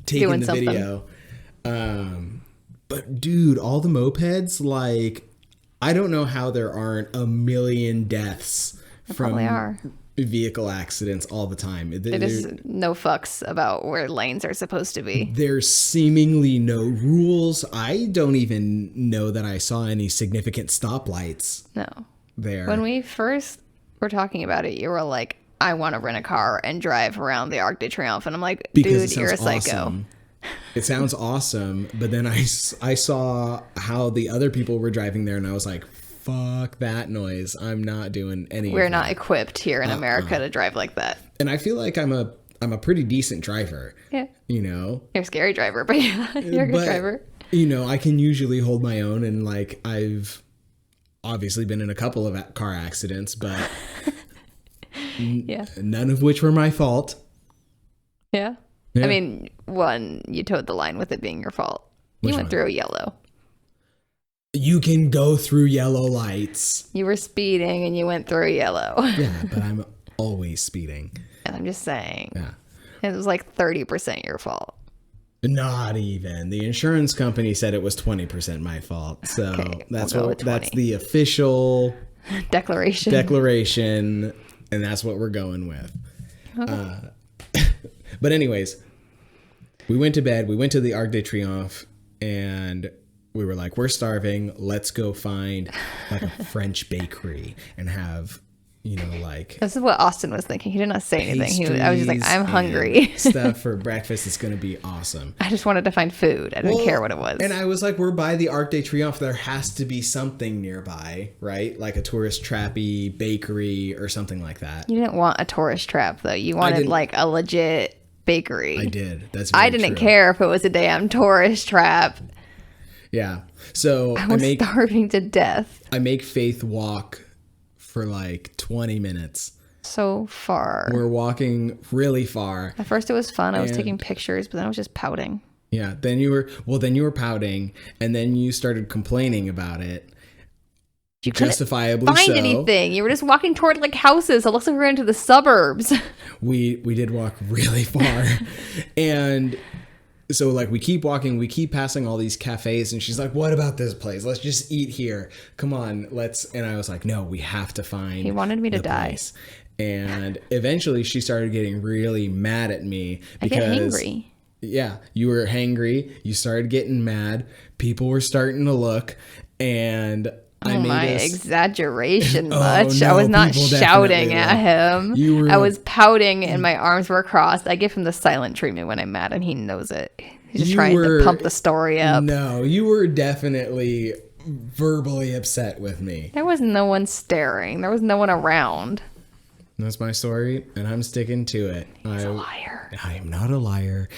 taking doing the something. video. But dude, all the mopeds, like, I don't know how there aren't a million deaths from probably are. Vehicle accidents all the time. There's no fucks about where lanes are supposed to be. There's seemingly no rules. I don't even know that I saw any significant stoplights. No. There. When we first were talking about it, you were like, I want to rent a car and drive around the Arc de Triomphe. And I'm like, dude, you're a psycho. Awesome. It sounds awesome. But then I saw how the other people were driving there, and I was like, fuck that noise. I'm not doing any We're of not that. equipped here in America to drive like that. And I feel like I'm a pretty decent driver. Yeah. You know? You're a scary driver, but yeah, you're a good driver. You know, I can usually hold my own, and like I've obviously been in a couple of car accidents, but Yeah. none of which were my fault. Yeah. Yeah. I mean, one, you towed the line with it being your fault. Which You went one? through a yellow. You can go through yellow lights. You were speeding and you went through a yellow. Yeah, but I'm always speeding. And I'm just saying, Yeah. it was like 30% your fault. Not even. The insurance company said it was 20% my fault. So Okay, that's we'll go what with that's 20. the official Declaration. declaration, and that's what we're going with. Okay. But anyways, we went to bed. We went to the Arc de Triomphe, and we were like, we're starving. Let's go find like a French bakery and have, you know, like This is what Austin was thinking. He did not say anything. I was just like, pastries I'm and hungry. stuff for breakfast. It's going to be awesome. I just wanted to find food. I didn't care what it was. And I was like, we're by the Arc de Triomphe. There has to be something nearby, right? Like a tourist trappy bakery or something like that. You didn't want a tourist trap, though. You wanted like a legit bakery. I did. That's very I didn't true. care if it was a damn tourist trap. Yeah. So I was starving to death I make Faith walk for like 20 minutes. so far. We're walking really far. At first it was fun. I was And- taking pictures, but then I was just pouting. Yeah. Then you were pouting, and then you started complaining about it. You couldn't Justifiably find so. anything. You were just walking toward like houses. It looks like we were into the suburbs. We did walk really far. And so like we keep walking, we keep passing all these cafes, and she's like, what about this place? Let's just eat here. Come on, and I was like, no, we have to find He wanted me to the die. place. And eventually she started getting really mad at me I because get angry. yeah, you were hangry, you started getting mad, people were starting to look, and I Oh made my us exaggeration Oh, much. I no, was not people shouting definitely at were. him. You were- I was pouting and my arms were crossed. I give him the silent treatment when I'm mad and he knows it. He's just You trying were- to pump the story up. No, you were definitely verbally upset with me. There was no one staring. There was no one around. That's my story, and I'm sticking to it. He's a liar. I am not a liar.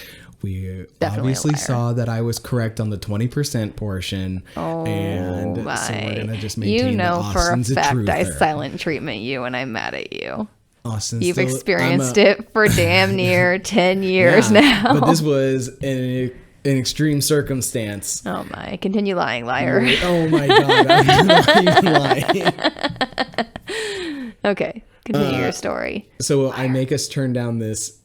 We Definitely a obviously liar. saw that I was correct on the 20% portion, Oh and my. so we're gonna just maintain You know that for a Austin's fact I truther. silent treatment you when I'm mad at you. Austin's You've still- experienced I'm a- it for damn near 10 years Yeah, now. But this was an extreme circumstance. Oh my. Continue lying, liar. Oh my god, I'm not even lying. Okay. Continue your story. So I make us turn down this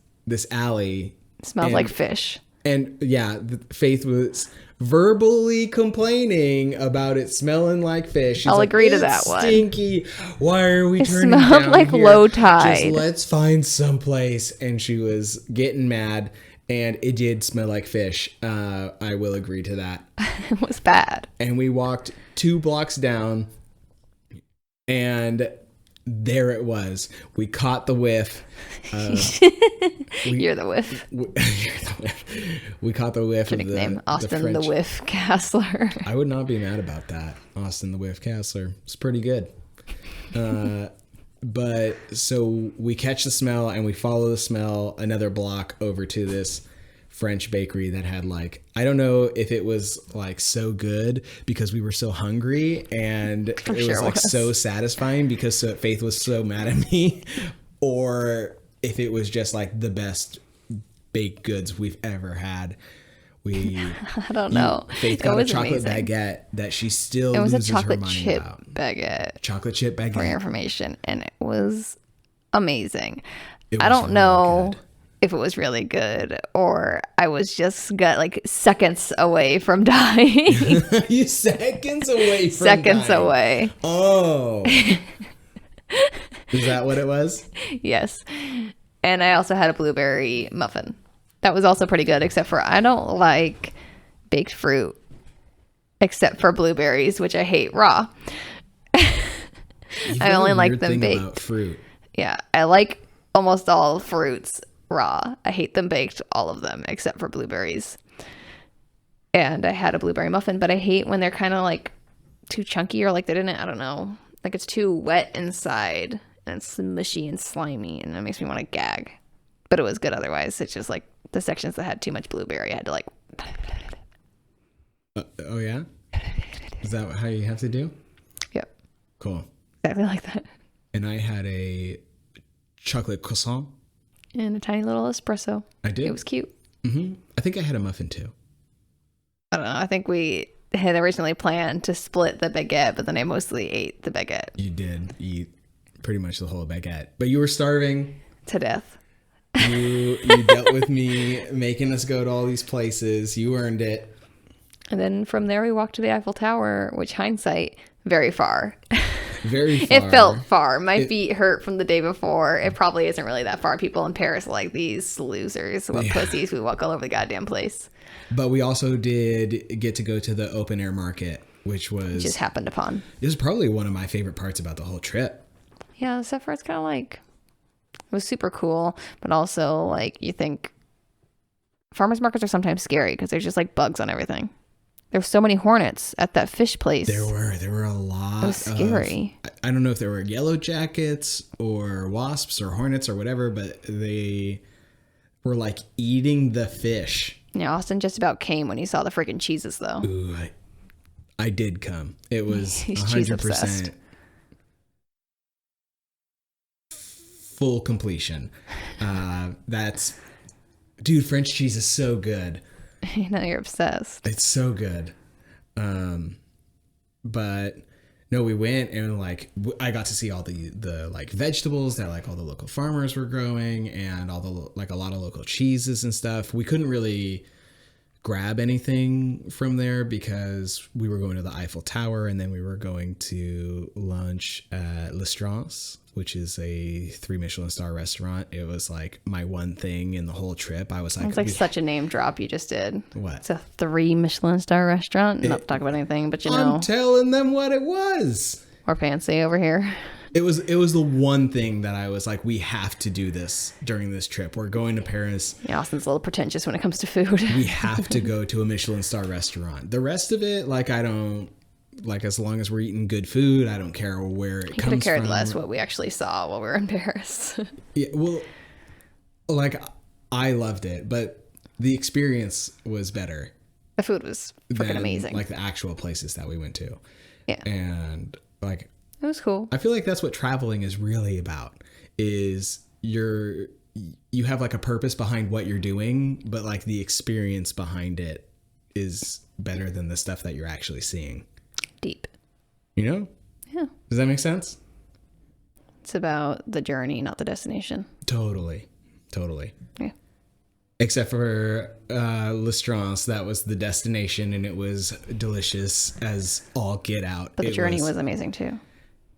alley. Smells like fish. And yeah, Faith was verbally complaining about it smelling like fish. She's I'll like, agree to "It's that one." Stinky. Why are we It turning smelled down like here? low tide." Just let's find someplace." And she was getting mad, and it did smell like fish. I will agree to that. It was bad. And we walked 2 blocks down, and there it was. We caught the whiff. You're the whiff. You're the whiff. We caught the whiff Your of nickname, Austin the the Whiff Castler. I would not be mad about that. Austin the Whiff Castler. It's pretty good. But so we catch the smell and we follow the smell another block over to this French bakery that had like, I don't know if it was like so good because we were so hungry and it was like so satisfying because Faith was so mad at me, or if it was just like the best baked goods we've ever had. I don't know. Faith got a chocolate baguette that she still loses her mind about. It was a chocolate chip baguette. Chocolate chip baguette. For your information. And it was amazing. I don't know if it was really good or I was just got like seconds away from dying. You seconds away from seconds dying. Away. Oh. Is that what it was? Yes. And I also had a blueberry muffin. That was also pretty good, except for I don't like baked fruit, except for blueberries, which I hate raw. I only like them baked. About fruit. Yeah, I like almost all fruits raw. I hate them baked, all of them, except for blueberries. And I had a blueberry muffin, but I hate when they're kind of like too chunky or like they didn't, I don't know, like it's too wet inside and it's mushy and slimy and it makes me want to gag. But it was good otherwise. It's just like the sections that had too much blueberry, I had to like. Oh, yeah? Is that how you have to do? Yep. Cool. Exactly like that. And I had a chocolate croissant. And a tiny little espresso. I did. It was cute. Mm-hmm. I think I had a muffin too. I don't know. I think we had originally planned to split the baguette, but then I mostly ate the baguette. You did eat pretty much the whole baguette. But you were starving. To death. You dealt with me making us go to all these places. You earned it. And then from there we walked to the Eiffel Tower, which hindsight, very far. Very far. It felt far. My feet hurt from the day before. It probably isn't really that far. People in Paris are like these losers, pussies who walk all over the goddamn place. But we also did get to go to the open air market, which just happened upon. It was probably one of my favorite parts about the whole trip. Yeah, except for it's kind of like, it was super cool, but also like you think farmers markets are sometimes scary because there's just like bugs on everything. There were so many hornets at that fish place. There were a lot. It was scary. I don't know if there were yellow jackets or wasps or hornets or whatever, but they were like eating the fish. Yeah, Austin just about came when he saw the freaking cheeses though. Ooh, I did come. It was 100% full completion. Dude, French cheese is so good. You know, you're obsessed. It's so good. But no, we went and like I got to see all the like vegetables that like all the local farmers were growing and all the like a lot of local cheeses and stuff. We couldn't really grab anything from there because we were going to the Eiffel Tower and then we were going to lunch at L'Estrance, which is a 3 Michelin star restaurant. It was like my one thing in the whole trip. I was like, it's like such a name drop you just did. What? It's a 3 Michelin star restaurant. Not to talk about anything, but you know. I'm telling them what it was. We're fancy over here. It was the one thing that I was like, we have to do this during this trip. We're going to Paris. Yeah, Austin's a little pretentious when it comes to food. We have to go to a Michelin star restaurant. The rest of it, like I don't, like as long as we're eating good food, I don't care where it comes from. Could have cared less what we actually saw while we were in Paris. Yeah, well, like I loved it, but the experience was better. The food was freaking amazing. Like the actual places that we went to. Yeah. And like it was cool. I feel like that's what traveling is really about. Is you have like a purpose behind what you're doing, but like the experience behind it is better than the stuff that you're actually seeing. Deep. You know? Yeah. Does that make sense? It's about the journey, not the destination. Totally. Yeah. Except for L'Estrance, that was the destination, and it was delicious as all get out. But the journey was amazing too.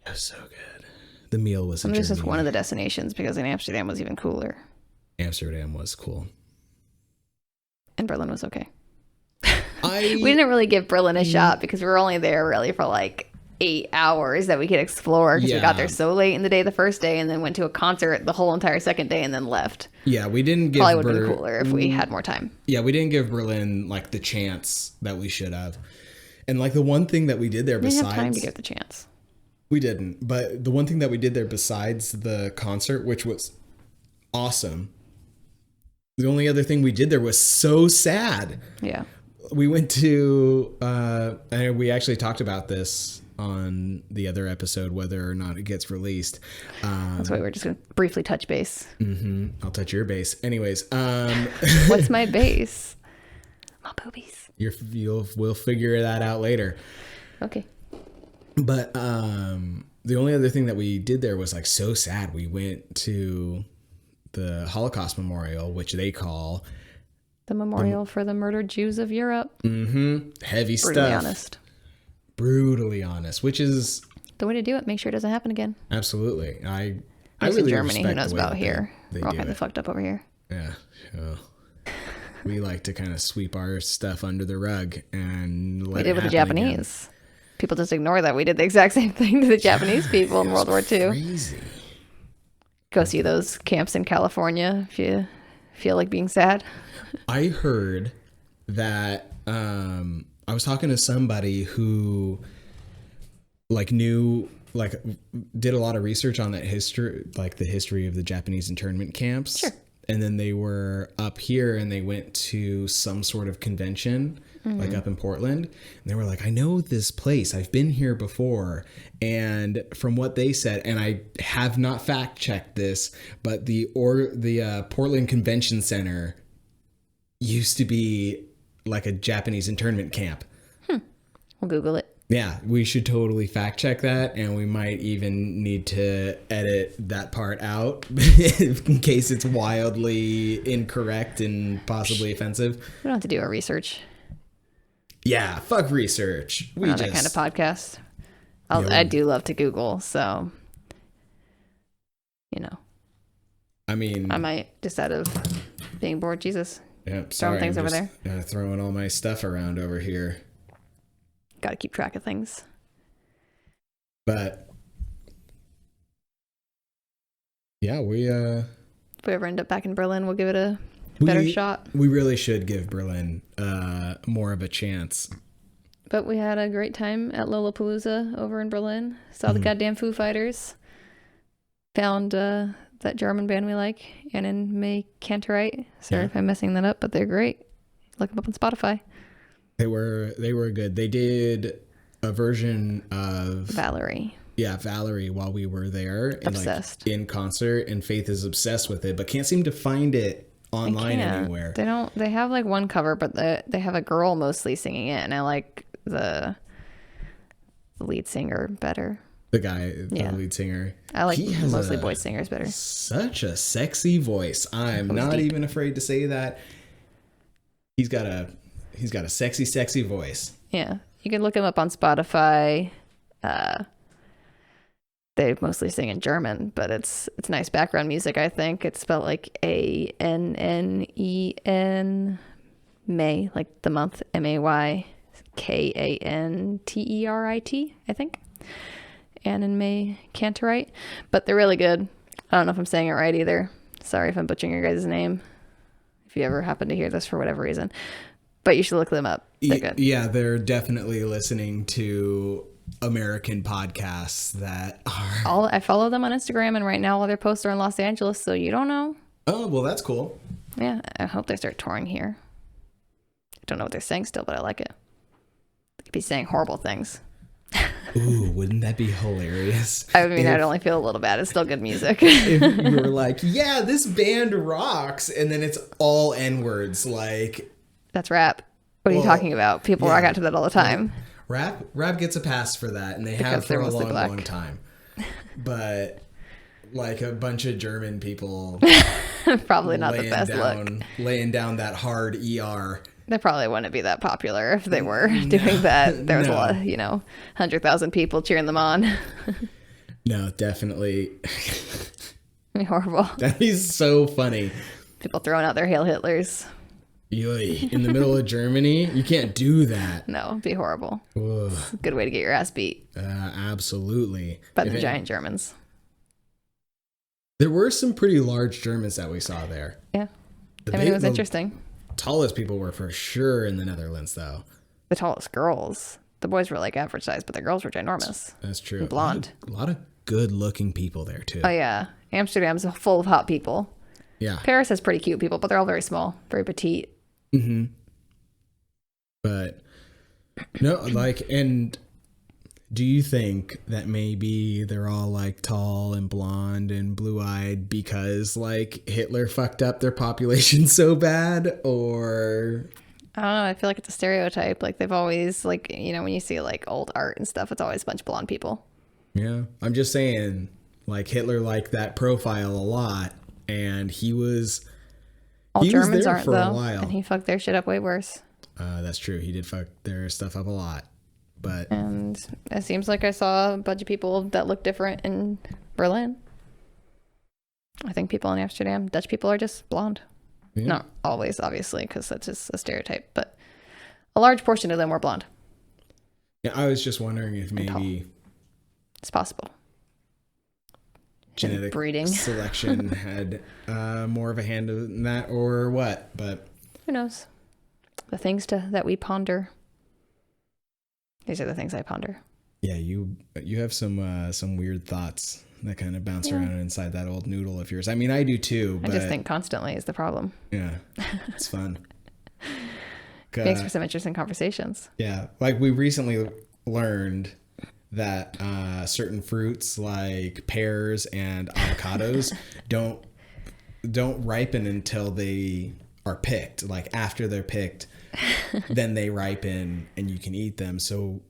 It was so good. The meal was a journey. This is one of the the destinations because in Amsterdam was even cooler. Amsterdam was cool. And Berlin was okay. We didn't really give Berlin a shot because we were only there really for like 8 hours that we could explore because we got there so late in the day the first day and then went to a concert the whole entire second day and then left. Yeah, we didn't give... Probably would have been cooler if we had more time. Yeah, we didn't give Berlin, like, the chance that we should have. And, like, the one thing that we did there besides... We didn't have time to give the chance. We didn't. But the one thing that we did there besides the concert, which was awesome, the only other thing we did there was so sad. Yeah. We went to... and we actually talked about this on the other episode, whether or not it gets released. That's why we're just going to briefly touch base. Mm-hmm. I'll touch your base. Anyways. What's my base? My boobies. We'll figure that out later. Okay. But the only other thing that we did there was like so sad. We went to the Holocaust Memorial, which they call... The memorial for the murdered Jews of Europe. Mm-hmm. Heavy stuff. Brutally honest. Brutally honest, which is the way to do it. Make sure it doesn't happen again. Absolutely. I really in Germany. Who knows about here? We're all kind of fucked up over here. Yeah. Well, we like to kind of sweep our stuff under the rug and let we did it with the happen Japanese. Again. People just ignore that. We did the exact same thing to the Japanese people in World War II. Crazy. Go see those camps in California if you feel like being sad. I heard that I was talking to somebody who did a lot of research on that history, like the history of the Japanese internment camps. Sure. And then they were up here and they went to some sort of convention, like up in Portland. And they were like, I know this place. I've been here before. And from what they said, and I have not fact checked this, but the Portland Convention Center used to be like a Japanese internment camp. We'll Google it. Yeah, we should totally fact check that, and we might even need to edit that part out in case it's wildly incorrect and possibly offensive. We don't have to do our research. Yeah, fuck research. We're not that kind of podcast. I do love to Google, so I mean, I might just out of being bored. Jesus. Yeah, throwing things over there. Throwing all my stuff around over here. Got to keep track of things. But yeah, if we ever end up back in Berlin, we'll give it a better shot. We really should give Berlin more of a chance. But we had a great time at Lollapalooza over in Berlin. Saw the goddamn Foo Fighters. Found that German band we like, and May Canterite. Sorry if I'm messing that up, but they're great. Look them up on Spotify. They were good. They did a version of Valerie. Yeah, Valerie while we were there. Obsessed. In concert, and Faith is obsessed with it, but can't seem to find it online anywhere. They have like one cover, but they have a girl mostly singing it, and I like the lead singer better. The lead singer. I like mostly voice singers better. Such a sexy voice. I'm not even afraid to say that. He's got a sexy, sexy voice. Yeah. You can look him up on Spotify. They mostly sing in German, but it's nice background music, I think. It's spelled like ANNEN, May, like the month, MAY, KANTERIT, I think. Ann and May Canterite. But they're really good. I don't know if I'm saying it right either. Sorry if I'm butchering your guys' name, if you ever happen to hear this for whatever reason. But you should look them up. They're good. Yeah, they're definitely listening to American podcasts that are... I follow them on Instagram, and right now all their posts are in Los Angeles, so you don't know. Oh, well, that's cool. Yeah, I hope they start touring here. I don't know what they're saying still, but I like it. They could be saying horrible things. Ooh, wouldn't that be hilarious? I mean, I'd only feel a little bad. It's still good music. If you were like, yeah, this band rocks, and then it's all N-words, like... That's rap. What are you talking about? People rock out to that all the time. Rap gets a pass for that, and they have for a long time. But like a bunch of German people... Probably not the best look. Laying down that hard ER... They probably wouldn't be that popular if they were doing that. There was a lot of, 100,000 people cheering them on. No, definitely. Horrible. That is so funny. People throwing out their Hail Hitlers. In the middle of Germany? You can't do that. No, it'd be horrible. It's a good way to get your ass beat. absolutely. But the giant Germans. There were some pretty large Germans that we saw there. Yeah. It was interesting. Tallest people were for sure in the Netherlands, though. The tallest girls. The boys were like average size, but the girls were ginormous. That's true. And blonde. A lot of good-looking people there, too. Oh, yeah. Amsterdam's full of hot people. Yeah. Paris has pretty cute people, but they're all very small, very petite. Mm-hmm. But, no, like, and do you think that maybe they're all, like, tall and blonde and blue-eyed because, like, Hitler fucked up their population so bad? Or... I don't know. I feel like it's a stereotype. Like, they've always, like, you know, when you see, like, old art and stuff, it's always a bunch of blonde people. Yeah. I'm just saying, like, Hitler liked that profile a lot, and he was... All Germans was there aren't, for though. A while. And he fucked their shit up way worse. That's true. He did fuck their stuff up a lot. But and it seems like I saw a bunch of people that look different in Berlin. I think people in Amsterdam, Dutch people are just blonde. Yeah. Not always, obviously, because that's just a stereotype, but a large portion of them were blonde. Yeah, I was just wondering if maybe it's possible. Genetic breeding selection had more of a hand in that, or what? But who knows? The things that we ponder. These are the things I ponder. Yeah, you have some weird thoughts that kind of bounce around inside that old noodle of yours. I mean, I do too. But I just think constantly is the problem. Yeah, it's fun. Thanks for some interesting conversations. Yeah, like we recently learned that certain fruits like pears and avocados don't ripen until they are picked. Like after they're picked, then they ripen and you can eat them. So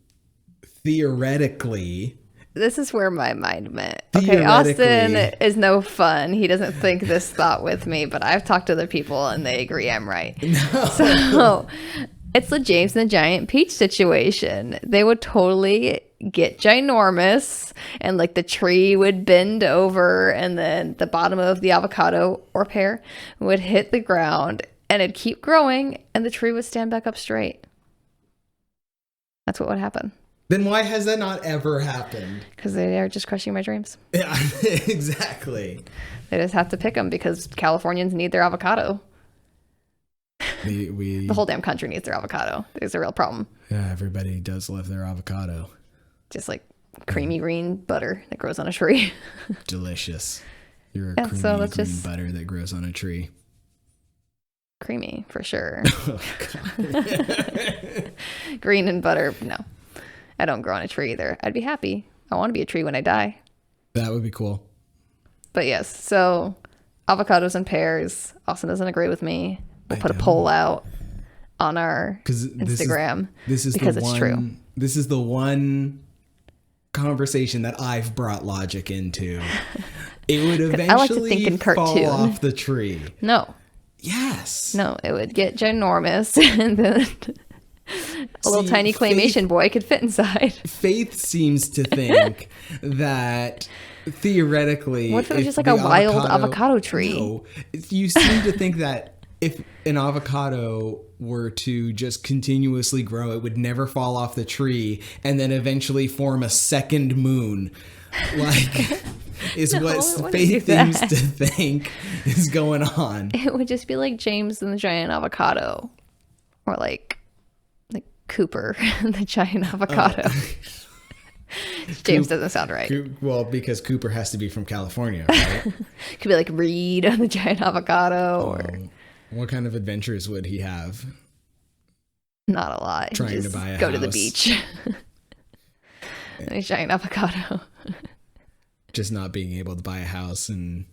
theoretically, this is where my mind went. Okay, Austin is no fun. He doesn't think this thought with me, but I've talked to other people and they agree I'm right. No. So it's the James and the Giant Peach situation. They would totally get ginormous and like the tree would bend over and then the bottom of the avocado or pear would hit the ground and it'd keep growing and the tree would stand back up straight. That's what would happen. Then why has that not ever happened? Because they are just crushing my dreams. Yeah, exactly. They just have to pick them because Californians need their avocado. The whole damn country needs their avocado. It's a real problem. Yeah, everybody does love their avocado. Just like creamy green butter that grows on a tree. Delicious. You're a creamy green butter that grows on a tree. Creamy, for sure. Oh, green and butter, no. I don't grow on a tree either. I'd be happy. I want to be a tree when I die. That would be cool. But yes, so avocados and pears. Austin doesn't agree with me. We'll put a poll out on our Instagram. This is because it's true. This is the one conversation that I've brought logic into. It would eventually I like to think in cartoon. Fall off the tree. No. Yes. No, it would get ginormous and then a little tiny claymation boy could fit inside. Faith seems to think that theoretically... What if it was just like a wild avocado tree? No, you seem to think that if an avocado were to just continuously grow, it would never fall off the tree and then eventually form a second moon. Like... is what Faith seems to think is going on. It would just be like James and the Giant Avocado. Or like Cooper and the Giant Avocado. James doesn't sound right. Well, because Cooper has to be from California, right? Could be like Reed and the Giant Avocado. Or what kind of adventures would he have? Not a lot. Trying to buy a house. Go to the beach. And a Giant Avocado. Just not being able to buy a house and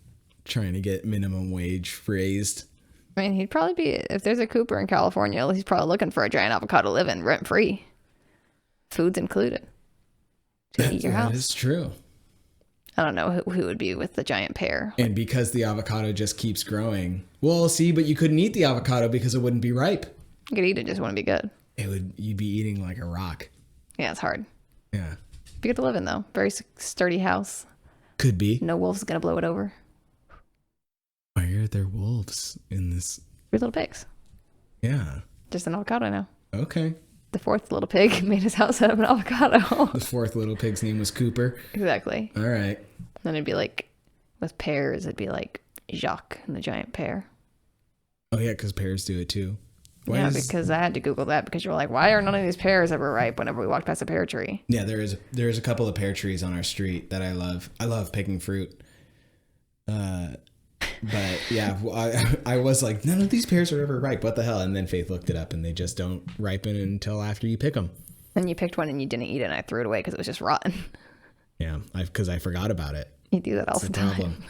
trying to get minimum wage raised. I mean, he'd probably be, if there's a Cooper in California, he's probably looking for a Giant Avocado living rent free. Food's included. To eat your house. That is true. I don't know who would be with the giant pear. And because the avocado just keeps growing. Well, see, but you couldn't eat the avocado because it wouldn't be ripe. You could eat it, just wouldn't be good. You'd be eating like a rock. Yeah, it's hard. Yeah. Be good to live in though. Very sturdy house. Could be. No wolf's gonna blow it over. Why are there wolves in this? 3 little pigs. Yeah. Just an avocado now. Okay. The fourth little pig made his house out of an avocado. The fourth little pig's name was Cooper. Exactly. All right. Then it'd be like, with pears, it'd be like Jacques and the giant pear. Oh, yeah, because pears do it too. Because I had to Google that because you were like, why are none of these pears ever ripe whenever we walked past a pear tree? Yeah, there's a couple of pear trees on our street that I love. I love picking fruit. But yeah, I was like, none of these pears are ever ripe. What the hell? And then Faith looked it up, and they just don't ripen until after you pick them. And you picked one and you didn't eat it, and I threw it away because it was just rotten. Yeah, because I forgot about it. You do that all the time.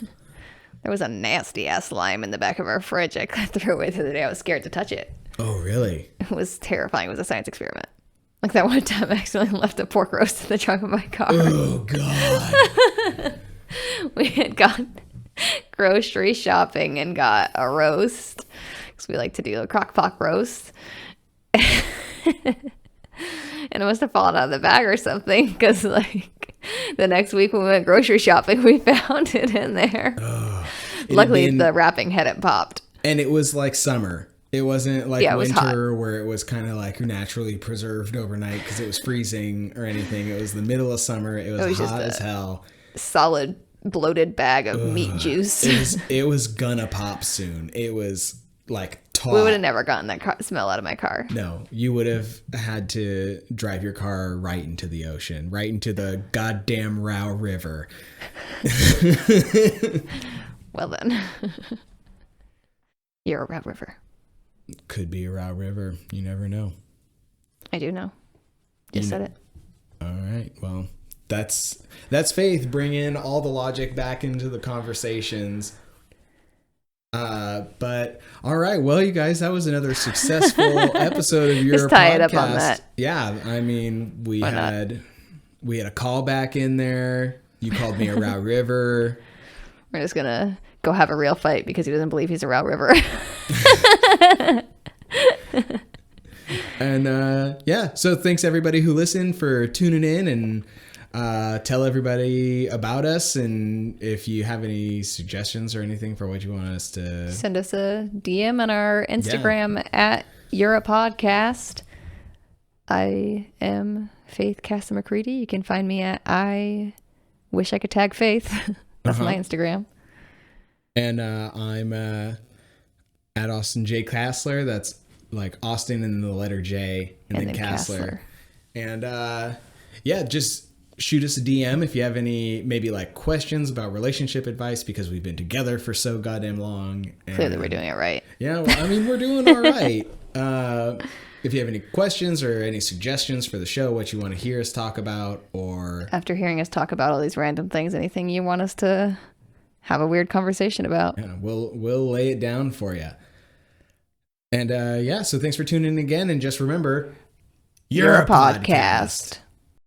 There was a nasty ass slime in the back of our fridge. I threw away the other day. I was scared to touch it. Oh, really? It was terrifying. It was a science experiment. Like that one time I accidentally left a pork roast in the trunk of my car. Oh, God. We had gone grocery shopping and got a roast because we like to do a crock pot roast. And it must have fallen out of the bag or something because like the next week when we went grocery shopping, we found it in there. Luckily, the wrapping hadn't popped. And it was like summer. It wasn't like winter where it was kind of like naturally preserved overnight because it was freezing or anything. It was the middle of summer. It was hot as hell. Solid bloated bag of meat juice. It was gonna pop soon. It was like taut. We would have never gotten that smell out of my car. No, you would have had to drive your car right into the ocean, right into the goddamn Rao River. Well then, you're a Rao River. Could be a Rao River. You never know. I do know. Just said it. All right. Well, that's Faith bringing all the logic back into the conversations. But all right. Well, you guys, that was another successful episode of your podcast. Tie it up on that. Yeah. I mean, we had a callback in there. You called me a Rao River. We're just gonna go have a real fight because he doesn't believe he's a Rao River. And yeah, so thanks everybody who listened for tuning in, and tell everybody about us. And if you have any suggestions or anything for what you want us to, send us a DM on our Instagram at Europodcast. I am Faith Casa McCready. You can find me at I Wish I Could Tag Faith. That's my Instagram. And I'm at Austin J. Kassler. That's like Austin and the letter J and then Kassler. And yeah, just shoot us a DM if you have any maybe like questions about relationship advice, because we've been together for so goddamn long. And clearly we're doing it right. Yeah, well, I mean, we're doing all right. If you have any questions or any suggestions for the show, what you want to hear us talk about, or after hearing us talk about all these random things, anything you want us to have a weird conversation about, yeah, we'll lay it down for you. And yeah, so thanks for tuning in again, and just remember, you're a podcast.